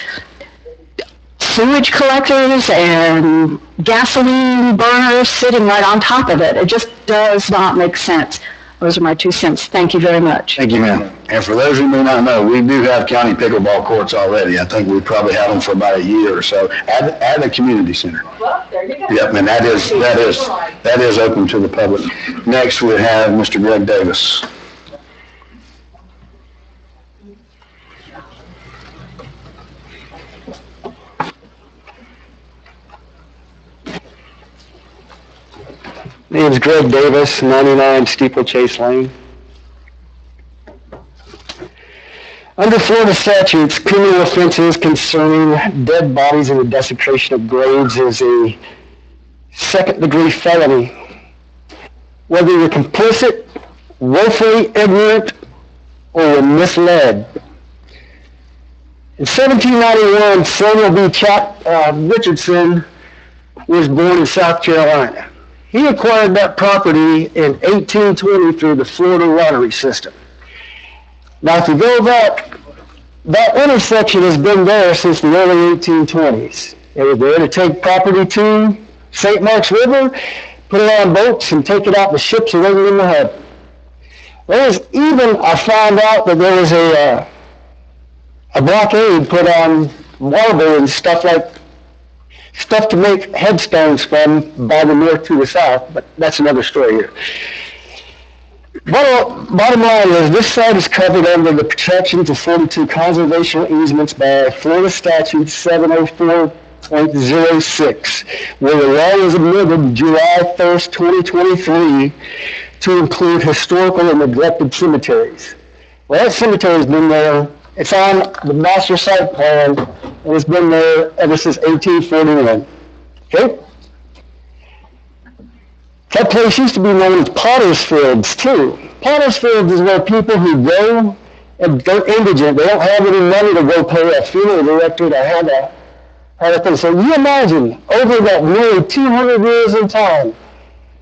sewage collectors and gasoline burners sitting right on top of it. It just does not make sense. Those are my 2 cents. Thank you very much. Thank you, ma'am. And for those who may not know, we do have county pickleball courts already. I think we probably had them for about a year or so at the community center. Well, there you go. Yep, and that is open to the public. Next, we have Mr. Greg Davis. Name's Greg Davis, 99 Steeplechase Lane. Under Florida statutes, criminal offenses concerning dead bodies and the desecration of graves is a second-degree felony. Whether you're complicit, woefully ignorant, or you're misled. In 1791, Samuel B. Richardson was born in South Carolina. He acquired that property in 1820 through the Florida lottery system. Now, if you go back, that intersection has been there since the early 1820s. It was there to take property to St. Mark's River, put it on boats, and take it out the ships and bring it in the hub. There was even, I found out that there was a blockade put on marble and stuff to make headstones from by the north to the south, but that's another story here. Bottom line is, this site is covered under the protections of 42 conservation easements by Florida Statute 704.06, where the law was amended July 1st, 2023, to include historical and neglected cemeteries. Well, that cemetery's been there. It's on the master site plan, and it's been there ever since 1841. Okay? That place used to be known as Potter's Fields, too. Potter's Fields is where people who go and they're indigent, they don't have any money to go pay a funeral director to have a thing. So you imagine, over that nearly 200 years in time,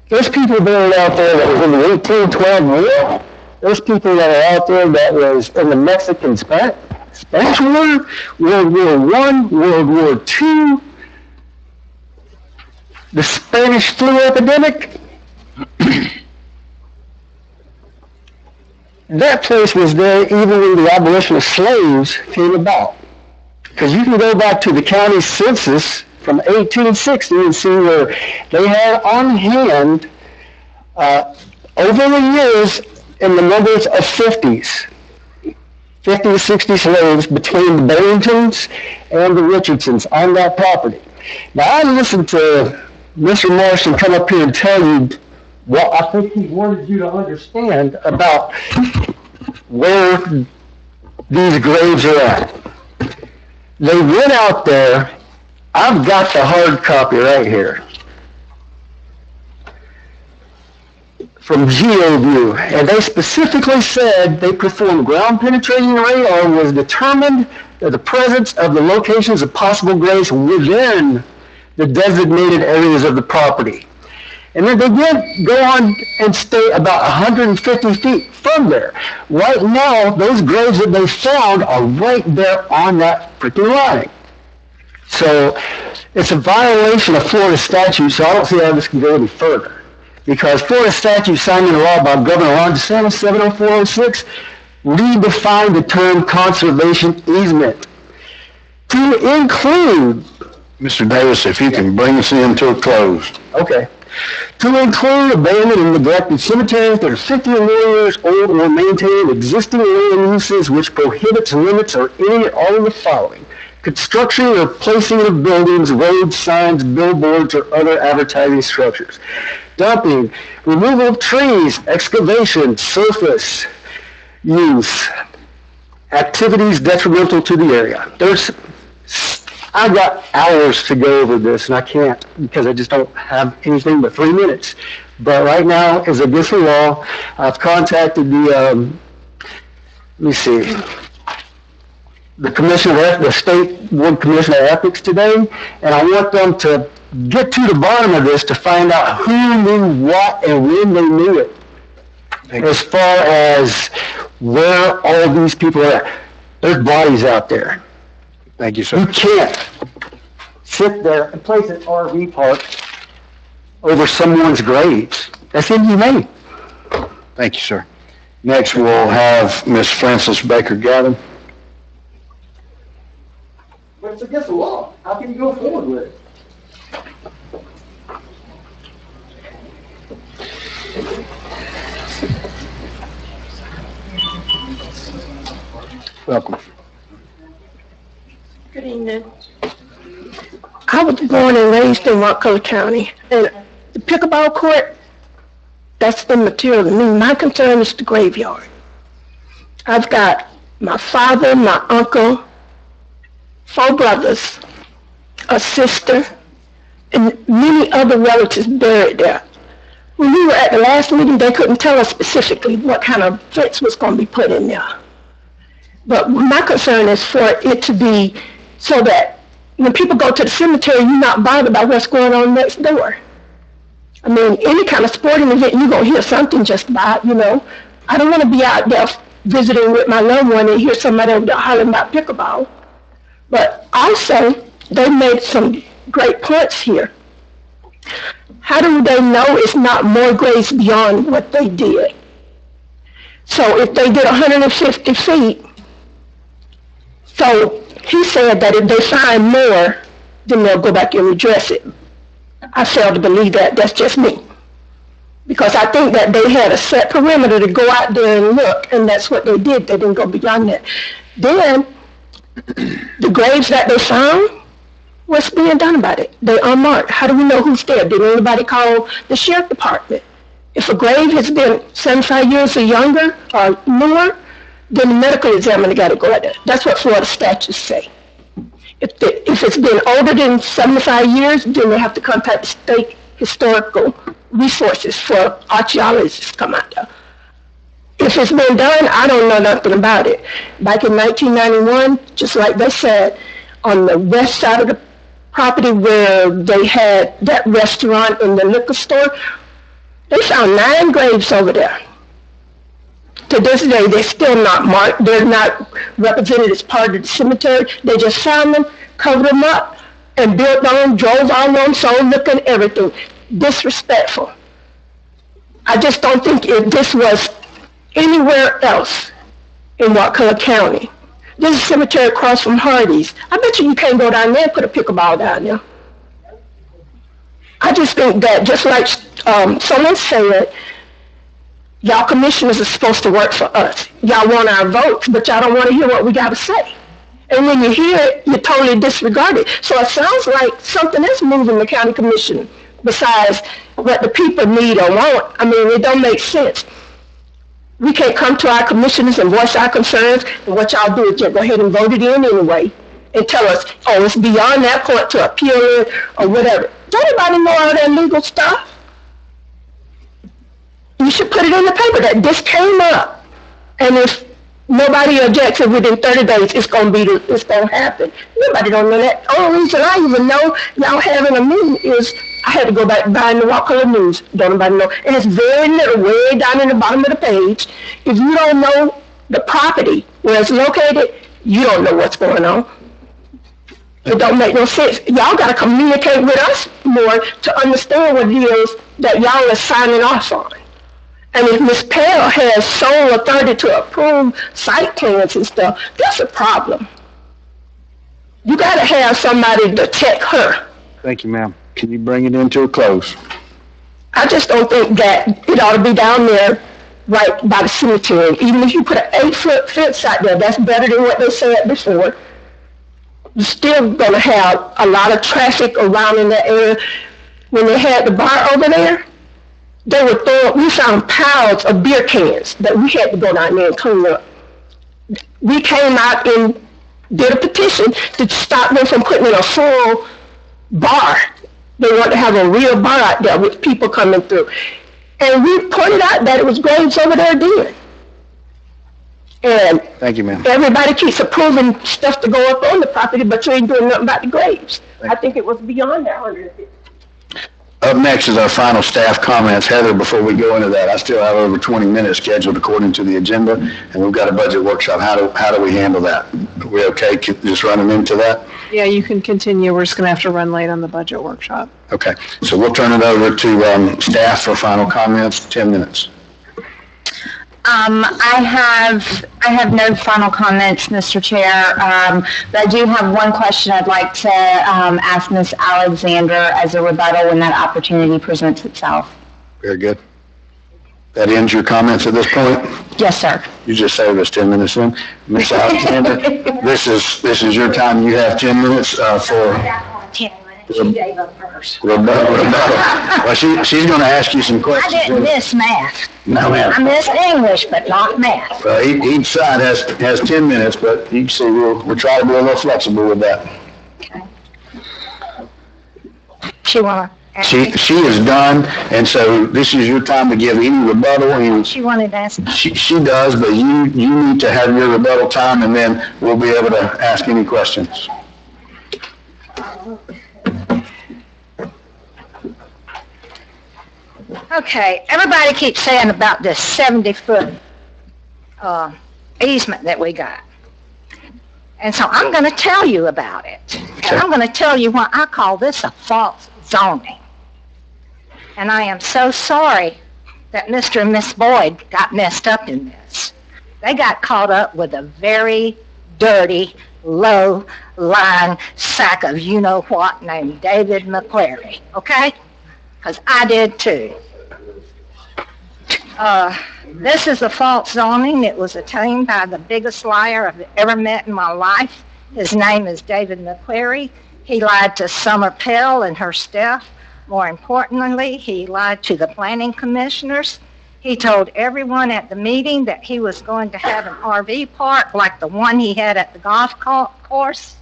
there's people buried out there that was in the 1812 war. There's people that are out there that was in the Mexican Spanish War, World War I, World War II, the Spanish flu epidemic. That place was there even when the abolition of slaves came about. Because you can go back to the county census from 1860 and see where they had on hand over the years in the numbers of 50 to 60 slaves between the Barringtons and the Richardsons on that property. Now, I listened to Mr. Morrison come up here and tell you what I think he wanted you to understand about where these graves are at. They went out there. I've got the hard copy right here from GeoView, and they specifically said they performed ground penetrating radar and was determined that the presence of the locations of possible graves within the designated areas of the property. And then they did go on and stay about 150 feet from there. Right now, those graves that they found are right there on that freaking line. So it's a violation of Florida statute, so I don't see how this can go any further. Because Florida statute signed into law by Governor Ron DeSantis, 70406, redefined the term conservation easement to include... Mr. Davis, if you can bring us into a close. Okay. To include abandoned and neglected cemeteries that are 50 or more years old or maintain existing land uses which prohibits, limits, or any or all of the following: construction or placing of buildings, roads, signs, billboards, or other advertising structures. Dumping, removal of trees, excavation, surface use, activities detrimental to the area. I've got hours to go over this, and I can't because I just don't have anything but 3 minutes. But right now, as against the law, I've contacted the the State Board Commission of Ethics today, and I want them to get to the bottom of this to find out who knew what and when they knew it. As far as where all these people are, there's bodies out there. Thank you, sir. You can't sit there and place an RV park over someone's graves. That's inhumane. Thank you, sir. Next, we'll have Ms. Frances Baker Gavin. But it's against the law. How can you go forward with it? Welcome. Good evening. I was born and raised in Wakulla County, and the pickleball court, that's the material to me. My concern is the graveyard. I've got my father, my uncle, 4 brothers, a sister, and many other relatives buried there. When we were at the last meeting, they couldn't tell us specifically what kind of fence was going to be put in there. But my concern is for it to be so that when people go to the cemetery, you're not bothered about what's going on next door. I mean, any kind of sporting event, you're going to hear something just about, I don't want to be out there visiting with my loved one and hear somebody over there hollering about pickleball. But also, they made some great points here. How do they know it's not more graves beyond what they did? So if they did 150 feet, so he said that if they find more, then they'll go back and redress it. I fail to believe that. That's just me. Because I think that they had a set perimeter to go out there and look, and that's what they did. They didn't go beyond that. Then, the graves that they found, what's being done about it? They're unmarked. How do we know who's there? Did anybody call the sheriff department? If a grave has been 75 years or younger or more, then the medical examiner got to go at it. That's what Florida statutes say. If it's been older than 75 years, then they have to contact the state historical resources for archaeologists to come out there. If it's been done, I don't know nothing about it. Back in 1991, just like they said, on the west side of the property where they had that restaurant and the liquor store, they found 9 graves over there. To this day, they're still not marked. They're not represented as part of the cemetery. They just found them, covered them up, and built on them, drove on them, sold liquor and everything. Disrespectful. I just don't think if this was anywhere else in Wakulla County. This is a cemetery across from Hardee's. I bet you can't go down there and put a pickleball down there. I just think that, just like someone said, y'all commissioners are supposed to work for us. Y'all want our votes, but y'all don't want to hear what we got to say. And when you hear it, you totally disregard it. So it sounds like something is moving the county commission besides what the people need or want. I mean, it don't make sense. We can't come to our commissioners and voice our concerns, and what y'all do is just go ahead and vote it in anyway and tell us, oh, it's beyond that point to appeal it or whatever. Does anybody know all that legal stuff? You should put it in the paper that this came up, and if nobody objects within 30 days, it's going to happen. Nobody don't know that. The only reason I even know y'all having a meeting is I had to go back behind the Wakulla News. Don't nobody know. And it's very little, way down in the bottom of the page. If you don't know the property where it's located, you don't know what's going on. It don't make no sense. Y'all got to communicate with us more to understand what it is that y'all are signing off on. And if Ms. Pell has sole authority to approve site plans and stuff, that's a problem. You got to have somebody to check her. Thank you, ma'am. Can you bring it into a close? I just don't think that it ought to be down there right by the cemetery. Even if you put an 8-foot fence out there, that's better than what they said before. You're still going to have a lot of traffic around in that area. When they had the bar over there, we found piles of beer cans that we had to go down there and clean up. We came out and did a petition to stop them from putting in a full bar. They wanted to have a real bar out there with people coming through. And we pointed out that it was graves over there then. And thank you, ma'am. Everybody keeps approving stuff to go up on the property, but you ain't doing nothing about the graves. I think it was beyond that 150. Up next is our final staff comments. Heather, before we go into that, I still have over 20 minutes scheduled according to the agenda, and we've got a budget workshop. How do we handle that? Are we okay just running into that? Yeah, you can continue. We're just going to have to run late on the budget workshop. Okay, so we'll turn it over to staff for final comments, 10 minutes. I have no final comments, Mr. Chair, but I do have one question I'd like to ask Ms. Alexander as a rebuttal when that opportunity presents itself. Very good. That ends your comments at this point? Yes, sir. You just saved us 10 minutes in. Ms. Alexander, this is your time. You have 10 minutes for... She gave up first. Rebuttal. Well, she's going to ask you some questions. I didn't miss math. No, ma'am. I missed English, but not math. Well, each side has 10 minutes, but you can see we'll try to be a little flexible with that. Okay. She wanna ask me? She is done, and so this is your time to give any rebuttal. And She wanted to ask me. she does, but you need to have your rebuttal time, and then we'll be able to ask any questions. Okay, everybody keeps saying about this 70-foot easement that we got. And so I'm going to tell you about it. And I'm going to tell you why I call this a false zoning. And I am so sorry that Mr. and Miss Boyd got messed up in this. They got caught up with a very dirty, low-line sack of you-know-what named David McQuarrie, okay? Because I did too. This is a false zoning. It was attained by the biggest liar I've ever met in my life. His name is David McQuarrie. He lied to Summer Pell and her staff. More importantly, he lied to the planning commissioners. He told everyone at the meeting that he was going to have an RV park like the one he had at the golf course.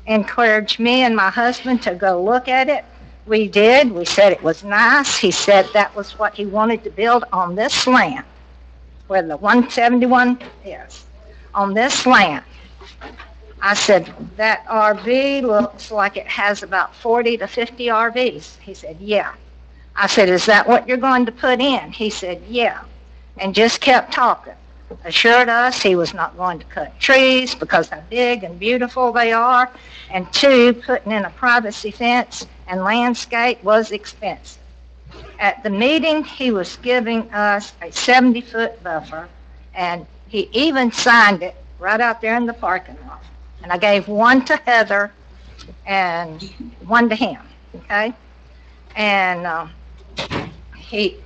Encouraged me and my husband to go look at it. We did. We said it was nice. He said that was what he wanted to build on this land, where the 171 is, on this land. I said, that RV looks like it has about 40 to 50 RVs. He said, yeah. I said, is that what you're going to put in? He said, yeah, and just kept talking. Assured us he was not going to cut trees because how big and beautiful they are, and two, putting in a privacy fence and landscape was expensive. At the meeting, he was giving us a 70-foot buffer, and he even signed it right out there in the parking lot. And I gave one to Heather and one to him, okay? And he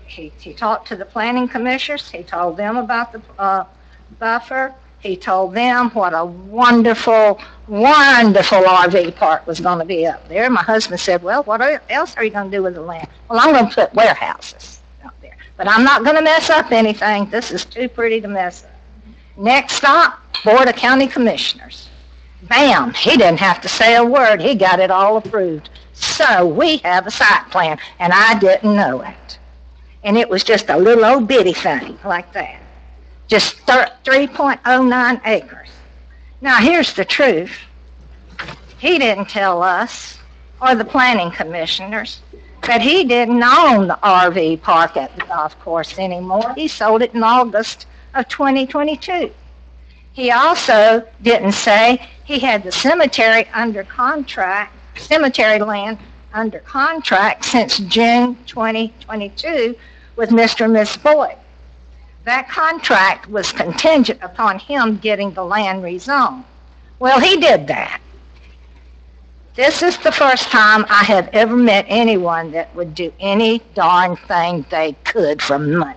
talked to the planning commissioners. He told them about the buffer. He told them what a wonderful, wonderful RV park was going to be up there. My husband said, well, what else are you going to do with the land? Well, I'm going to put warehouses out there. But I'm not going to mess up anything. This is too pretty to mess up. Next stop, Board of County Commissioners. Bam, he didn't have to say a word. He got it all approved. So we have a site plan, and I didn't know it. And it was just a little old bitty thing like that. Just 3.09 acres. Now, here's the truth. He didn't tell us, or the planning commissioners, that he didn't own the RV park at the golf course anymore. He sold it in August of 2022. He also didn't say he had the cemetery under contract, cemetery land under contract since June 2022 with Mr. and Miss Boyd. That contract was contingent upon him getting the land rezoned. Well, he did that. This is the first time I have ever met anyone that would do any darn thing they could for money.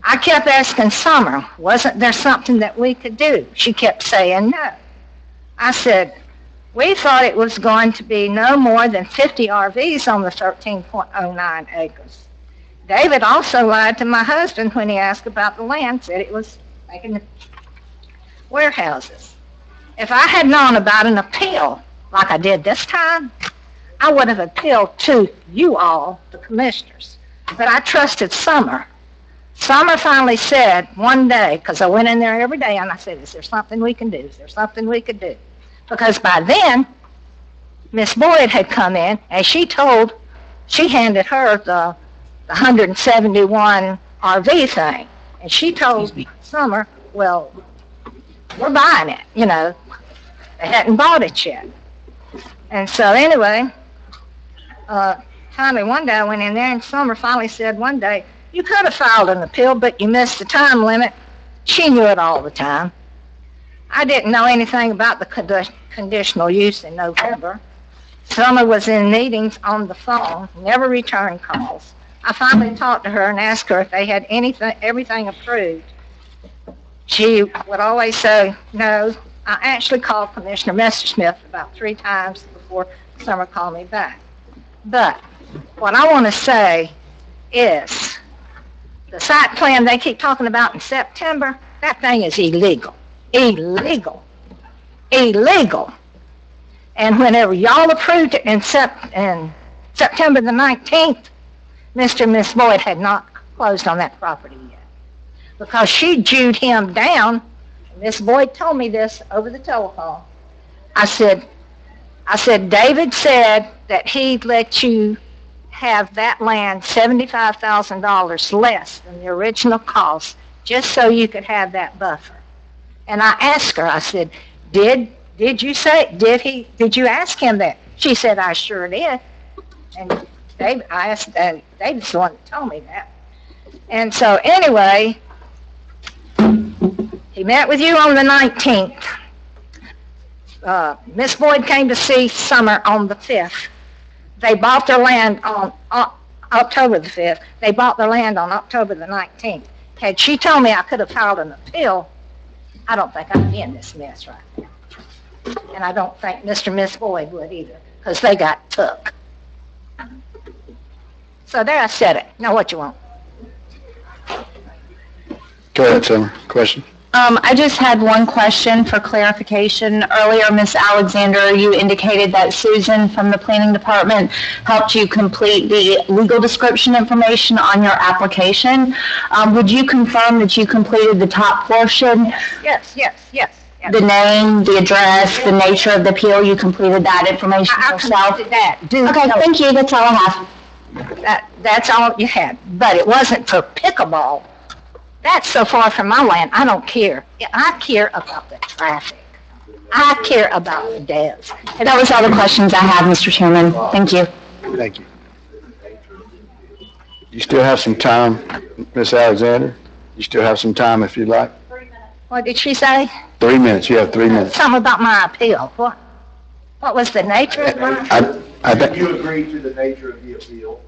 I kept asking Summer, wasn't there something that we could do? She kept saying no. I said, we thought it was going to be no more than 50 RVs on the 13.09 acres. David also lied to my husband when he asked about the land, said it was making warehouses. If I had known about an appeal like I did this time, I would have appealed to you all, the commissioners. But I trusted Summer. Summer finally said one day, because I went in there every day, and I said, is there something we can do? Is there something we could do? Because by then, Miss Boyd had come in, and she handed her the 171 RV thing. And she told Summer, well, we're buying it, you know. They hadn't bought it yet. And so anyway, finally one day I went in there, and Summer finally said one day, you could have filed an appeal, but you missed the time limit. She knew it all the time. I didn't know anything about the conditional use in November. Summer was in meetings on the phone, never returned calls. I finally talked to her and asked her if they had everything approved. She would always say no. I actually called Commissioner Messersmith about 3 times before Summer called me back. But what I want to say is, the site plan they keep talking about in September, that thing is illegal. Illegal. Illegal. And whenever y'all approved it in September the 19th, Mr. and Miss Boyd had not closed on that property yet. Because she Jewed him down. Miss Boyd told me this over the telephone. I said, David said that he'd let you have that land $75,000 less than the original cost just so you could have that buffer. And I asked her, I said, did you you ask him that? She said, I sure did. And David's the one that told me that. And so anyway, he met with you on the 19th. Miss Boyd came to see Summer on the 5th. They bought their land on October the 5th. They bought their land on October the 19th. Had she told me I could have filed an appeal, I don't think I'd be in this mess right now. And I don't think Mr. and Miss Boyd would either, because they got took. So there I said it. Now what you want? Go ahead, Summer. Question? I just had one question for clarification. Earlier, Ms. Alexander, you indicated that Susan from the planning department helped you complete the legal description information on your application. Would you confirm that you completed the top portion? Yes. The name, the address, the nature of the appeal, you completed that information yourself? I completed that. Okay, thank you. That's all I have. That's all you had. But it wasn't for pickleball. That's so far from my land, I don't care. I care about the traffic. I care about the devs. That was all the questions I had, Mr. Chairman. Thank you. Thank you. You still have some time, Ms. Alexander? You still have some time if you'd like? What did she say? 3 minutes. You have 3 minutes. Something about my appeal. What was the nature of my? I think You agree to the nature of the appeal?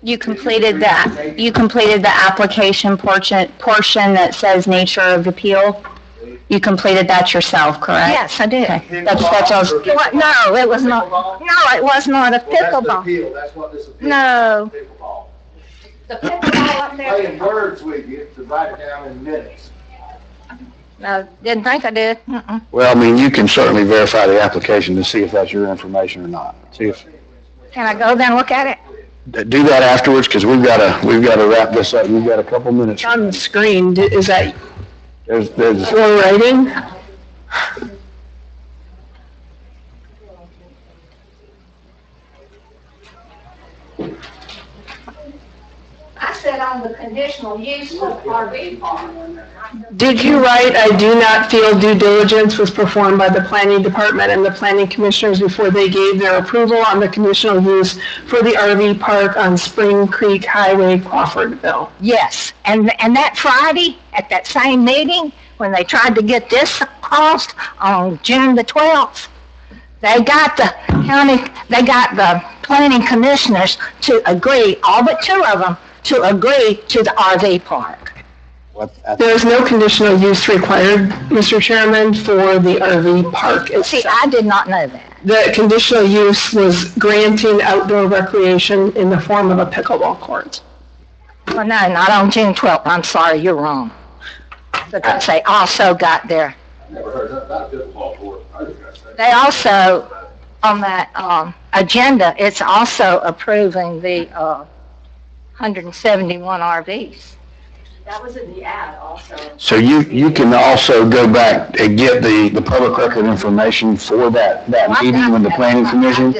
You completed that. You completed the application portion that says nature of appeal. You completed that yourself, correct? Yes, I did. Okay. That's all. No, it was not. No, it was not a pickleball. appeal, that's what this appeal No. is, pickleball. The pickleball up there. Playing words with you to write it down in minutes. No, didn't think I did. Mm-mm. Well, I mean, you can certainly verify the application to see if that's your information or not. See if, Can I go there and look at it? do that afterwards, because we've got to wrap this up. We've got a couple minutes. On the screen, is that There's, your writing? I said on the conditional use of RV park. Did you write, I do not feel due diligence was performed by the planning department and the planning commissioners before they gave their approval on the conditional use for the RV park on Spring Creek Highway, Crawfordville? Yes, and that Friday, at that same meeting, when they tried to get this across on June the 12th, they got the planning commissioners to agree, all but two of them, to agree to the RV park. There is no conditional use required, Mr. Chairman, for the RV park See, itself. I did not know that. The conditional use was granting outdoor recreation in the form of a pickleball court. Well, no, not on June 12th. I'm sorry, you're wrong. Because they also got their, Never heard about a pickleball court. I just gotta say. they also, on that agenda, it's also approving the 171 RVs. That was in the ad also. so you can also go back and get the public record information for that meeting with the planning commission?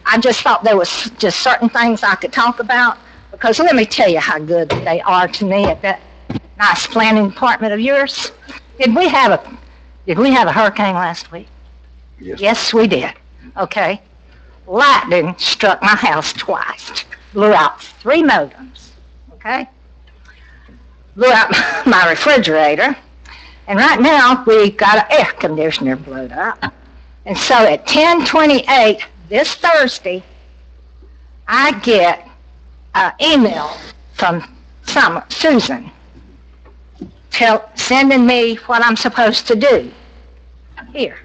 I just thought there was just certain things I could talk about, because let me tell you how good they are to me at that nice planning department of yours. Did we have a hurricane last week? Yes. Yes, we did. Okay. Lightning struck my house twice, blew out 3 modems. Okay. Blew out my refrigerator, and right now we got an air conditioner blew up. And so at 10:28 this Thursday, I get an email from Susan sending me what I'm supposed to do here,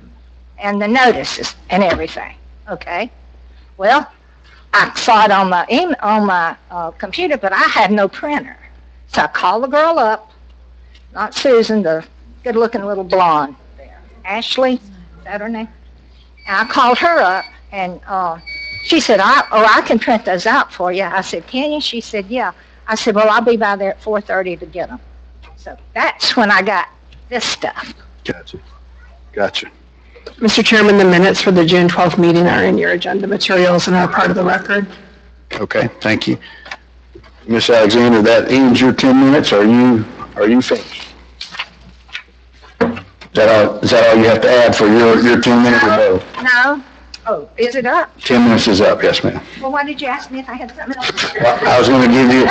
and the notices and everything. Okay. Well, I saw it on my computer, but I had no printer. So I called the girl up, not Susan, the good-looking little blonde there. Ashley, is that her name? And I called her up, and she said, I can print those out for you. I said, can you? She said, yeah. I said, well, I'll be by there at 4:30 to get them. So that's when I got this stuff. Gotcha. Mr. Chairman, the minutes for the June 12th meeting are in your agenda materials and are part of the record. Okay, thank you. Ms. Alexander, that ends your 10 minutes. Are you are you finished? Is that all you have to add for your 10 minutes or both? No? Oh, is it up? 10 minutes is up, yes, ma'am. Well, why did you ask me if I had something else? Well, I was gonna give you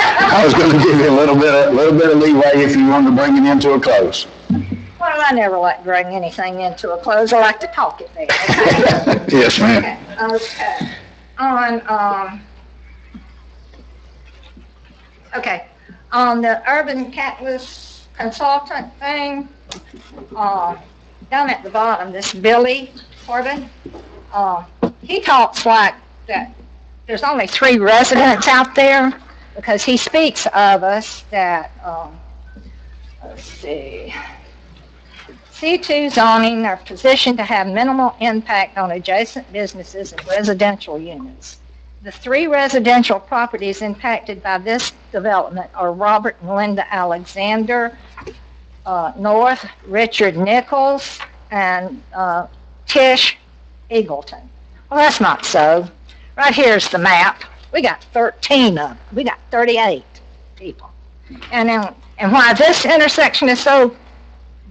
a little bit of leeway if you wanted to bring it into a close. Well, I never like to bring anything into a close. I like to talk it there. Yes, ma'am. Okay. On the urban catalyst consultant thing, down at the bottom, this Billy Corbin, he talks like that there's only 3 residents out there because he speaks of us that, let's see, C2 zoning are positioned to have minimal impact on adjacent businesses and residential units. The 3 residential properties impacted by this development are Robert and Linda Alexander, North, Richard Nichols, and Tish Eagleton. Well, that's not so. Right here's the map. We got 13 of them. We got 38 people. And why this intersection is so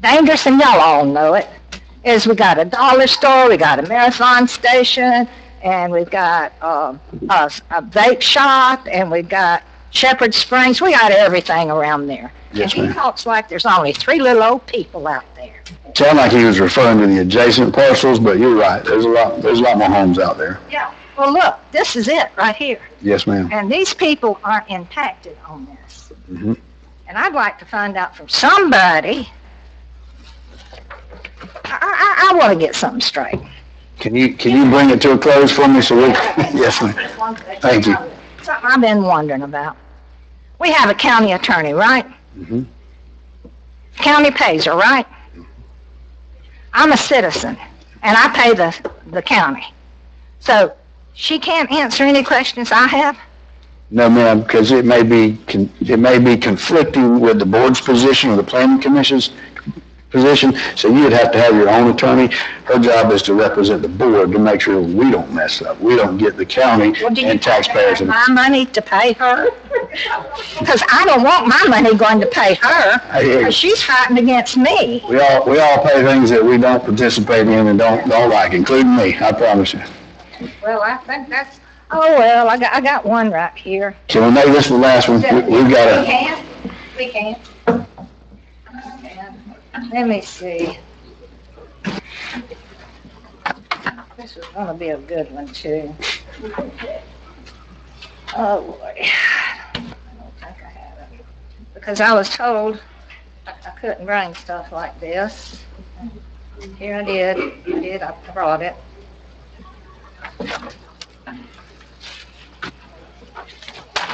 dangerous, and y'all all know it, is we got a dollar store, we got a marathon station, and we've got a vape shop, and we've got Shepherd Springs. We got everything around there. Yes, and he ma'am. talks like there's only 3 little old people out there. Sound like he was referring to the adjacent parcels, but you're right. There's a lot more homes out there. Yeah. Well, look, this is it right here. Yes, ma'am. And these people aren't impacted on this. Mhm. And I'd like to find out from somebody. I want to get something straight. Can you bring it to a close for me so we? Yes, ma'am. Thank you. Something I've been wondering about. We have a county attorney, right? Mhm. County pays her, right? I'm a citizen, and I pay the county. So she can't answer any questions I have? No, ma'am, because it may be conflicting with the board's position or the planning commission's position, so you would have to have your own attorney. Her job is to represent the board to make sure we don't mess up. We don't get the county Well, do you and taxpayers. have my money to pay her? Because I don't want my money going to pay her, I hear you. because she's fighting against me. We all pay things that we don't participate in and don't like, including me, I promise you. Well, I think that's, oh, well, I got one right here. Can we make this the last one? We've got We can. Let me see. This is gonna be a good one, too. Oh, boy. I don't think I have it. Because I was told I couldn't bring stuff like this. Here I did, I brought it.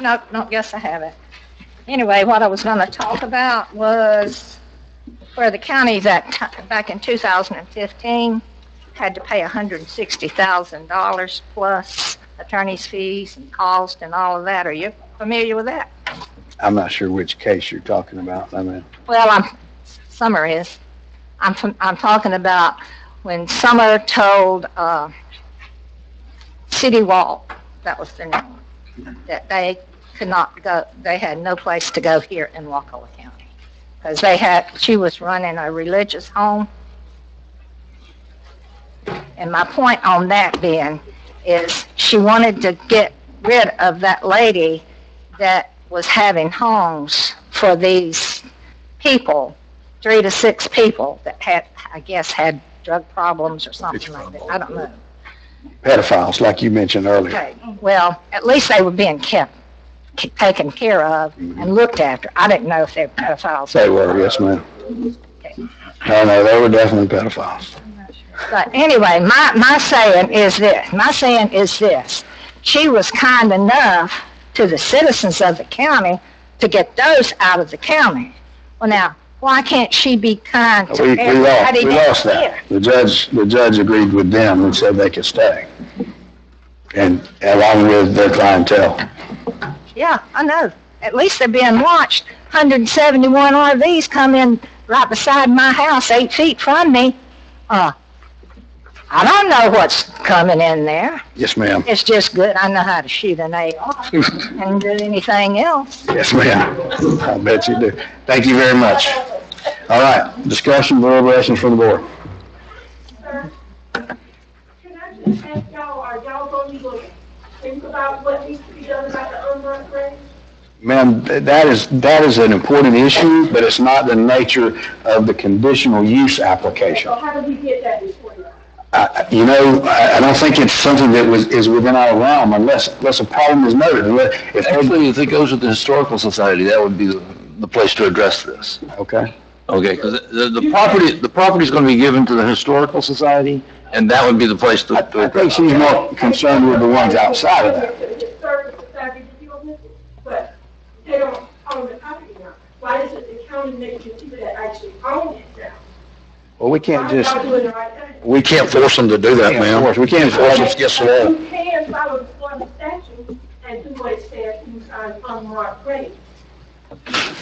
Nope, yes, I have it. Anyway, what I was gonna talk about was where the county back in 2015 had to pay $160,000 plus attorney's fees and cost and all of that. Are you familiar with that? I'm not sure which case you're talking about. I mean, Well, Summer is. I'm talking about when Summer told City Walk, that was their name, that they could not go, they had no place to go here in Wakulla County. Because she was running a religious home. And my point on that being is she wanted to get rid of that lady that was having homes for these people, 3 to 6 people that had drug problems or something like that. I don't know. pedophiles, like you mentioned earlier. Okay, well, at least they were being taken care of and looked after. I didn't know if they were pedophiles. They were, yes, ma'am. No, they were definitely pedophiles. But anyway, my saying is this. She was kind enough to the citizens of the county to get those out of the county. Well, now, why can't she be kind to everybody We lost down that. here? The judge agreed with them and said they could stay. And along with their clientele. Yeah, I know. At least they're being watched. 171 RVs come in right beside my house, 8 feet from me. I don't know what's coming in there. Yes, ma'am. It's just good. I know how to shoot an AR and do anything else. Yes, ma'am. I bet you do. Thank you very much. All right, discussion, deliberations from the board. Can I just ask y'all, are y'all going to think about what needs to be done about the unmarked graves? Ma'am, that is an important issue, but it's not the nature of the conditional use application. So how do we get that before you? I don't think it's something that is within our realm unless a problem is noted. Actually, if it goes with the Historical Society, that would be the place to address this. Okay. Okay, because the property's going to be given to the Historical Society, and that would be the place to I think address she's more concerned with the ones outside of that. But they don't own the property now. Why does it the county make the people that actually own it now? Well, we can't just, Y'all doing the right thing. we can't force them to do that, ma'am. We can't force them against the law. You can follow the Florida statute and do what it says, use unmarked graves.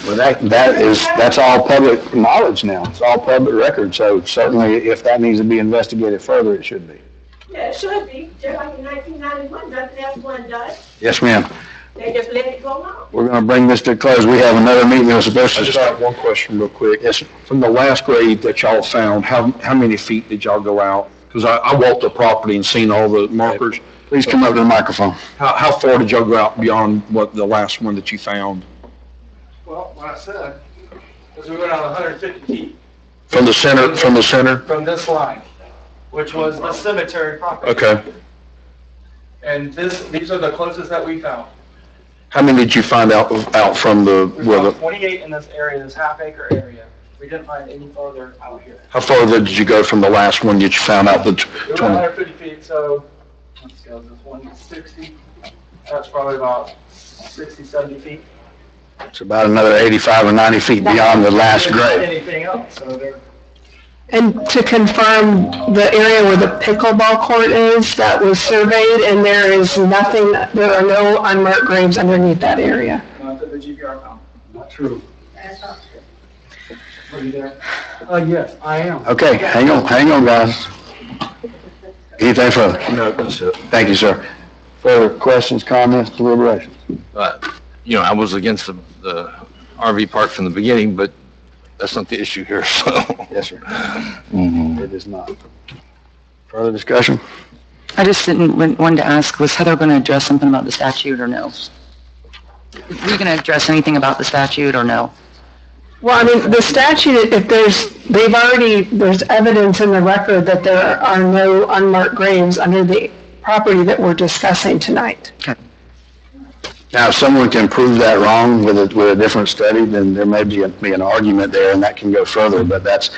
Well, that's all public knowledge now. It's all public record, so certainly if that needs to be investigated further, it should be. Yeah, it should be, just like in 1991, nothing else one does. Yes, ma'am. They just let it go on. We're going to bring this to a close. We have another meeting that's supposed I to just start. have one question real quick. Yes, sir. From the last grade that y'all found, how many feet did y'all go out? Because I walked the property and seen all the markers. Please come up to the microphone. How far did y'all go out beyond what the last one that you found? Well, what I said is we went out 150 feet From the center? from this line, which was the cemetery property. Okay. And these are the closest that we found. How many did you find out from We found 28 in this area, this half-acre area. We didn't find any further out here. how far did you go from the last one that you found out? We went 150 feet, so, let's go, this 160, that's probably about 60, 70 feet. It's about another 85 or 90 feet beyond the last grade. Anything else, so they're. And to confirm, the area where the pickleball court is, that was surveyed, and there is nothing, there are no unmarked graves underneath that area. Not that the GPR found. Not true. That's not true. Are you there? Yes, I am. Okay, hang on, guys. Anything further? No, that's it. Thank you, sir. Further questions, comments, deliberations? I was against the RV park from the beginning, but that's not the issue here, so. Yes, sir. It is not. Further discussion? I just wanted to ask, was Heather going to address something about the statute or no? Were you going to address anything about the statute or no? Well, I mean, the statute, if there's evidence in the record that there are no unmarked graves under the property that we're discussing tonight. Now, if someone can prove that wrong with a different study, then there may be an argument there, and that can go further, but that's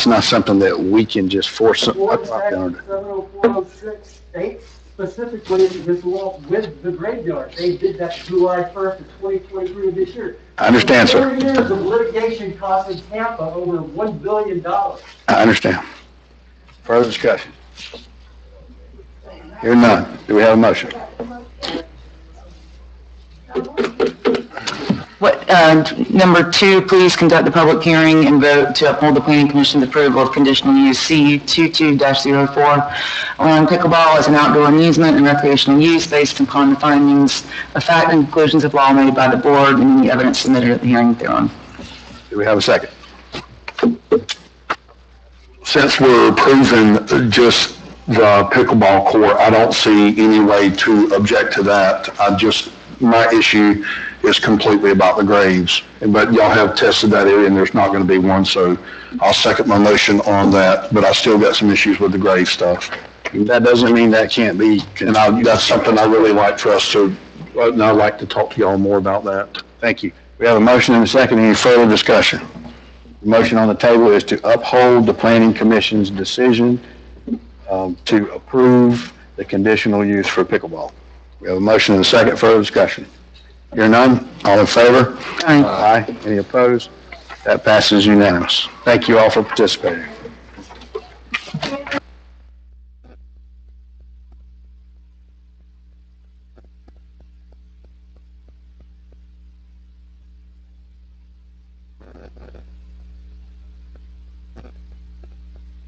not something that we can just force a property owner to. 70406 states specifically this law with the graveyard. They did that July 1st of 2023 of this year. I understand, sir. 4 years of litigation costing Tampa over $1 billion. I understand. Further discussion? Hearing none. Do we have a motion? Number 2, please conduct the public hearing and vote to uphold the planning commission's approval of conditional use C22-04, allowing pickleball as an outdoor amusement and recreational use based upon the findings of fact and conclusions of law made by the board and any evidence submitted at the hearing thereon. Do we have a second? Since we're approving just the pickleball court, I don't see any way to object to that. My issue is completely about the graves. But y'all have tested that area and there's not going to be one, so I'll second my motion on that, but I still got some issues with the grave stuff. That doesn't mean that can't be. And that's something I really like for us to, and I'd like to talk to y'all more about that. Thank you. We have a motion and a second. Any further discussion? The motion on the table is to uphold the planning commission's decision to approve the conditional use for pickleball. We have a motion and a second. Further discussion? Hearing none, all in favor? Aye. Aye. Any opposed? That passes unanimous. Thank you all for participating.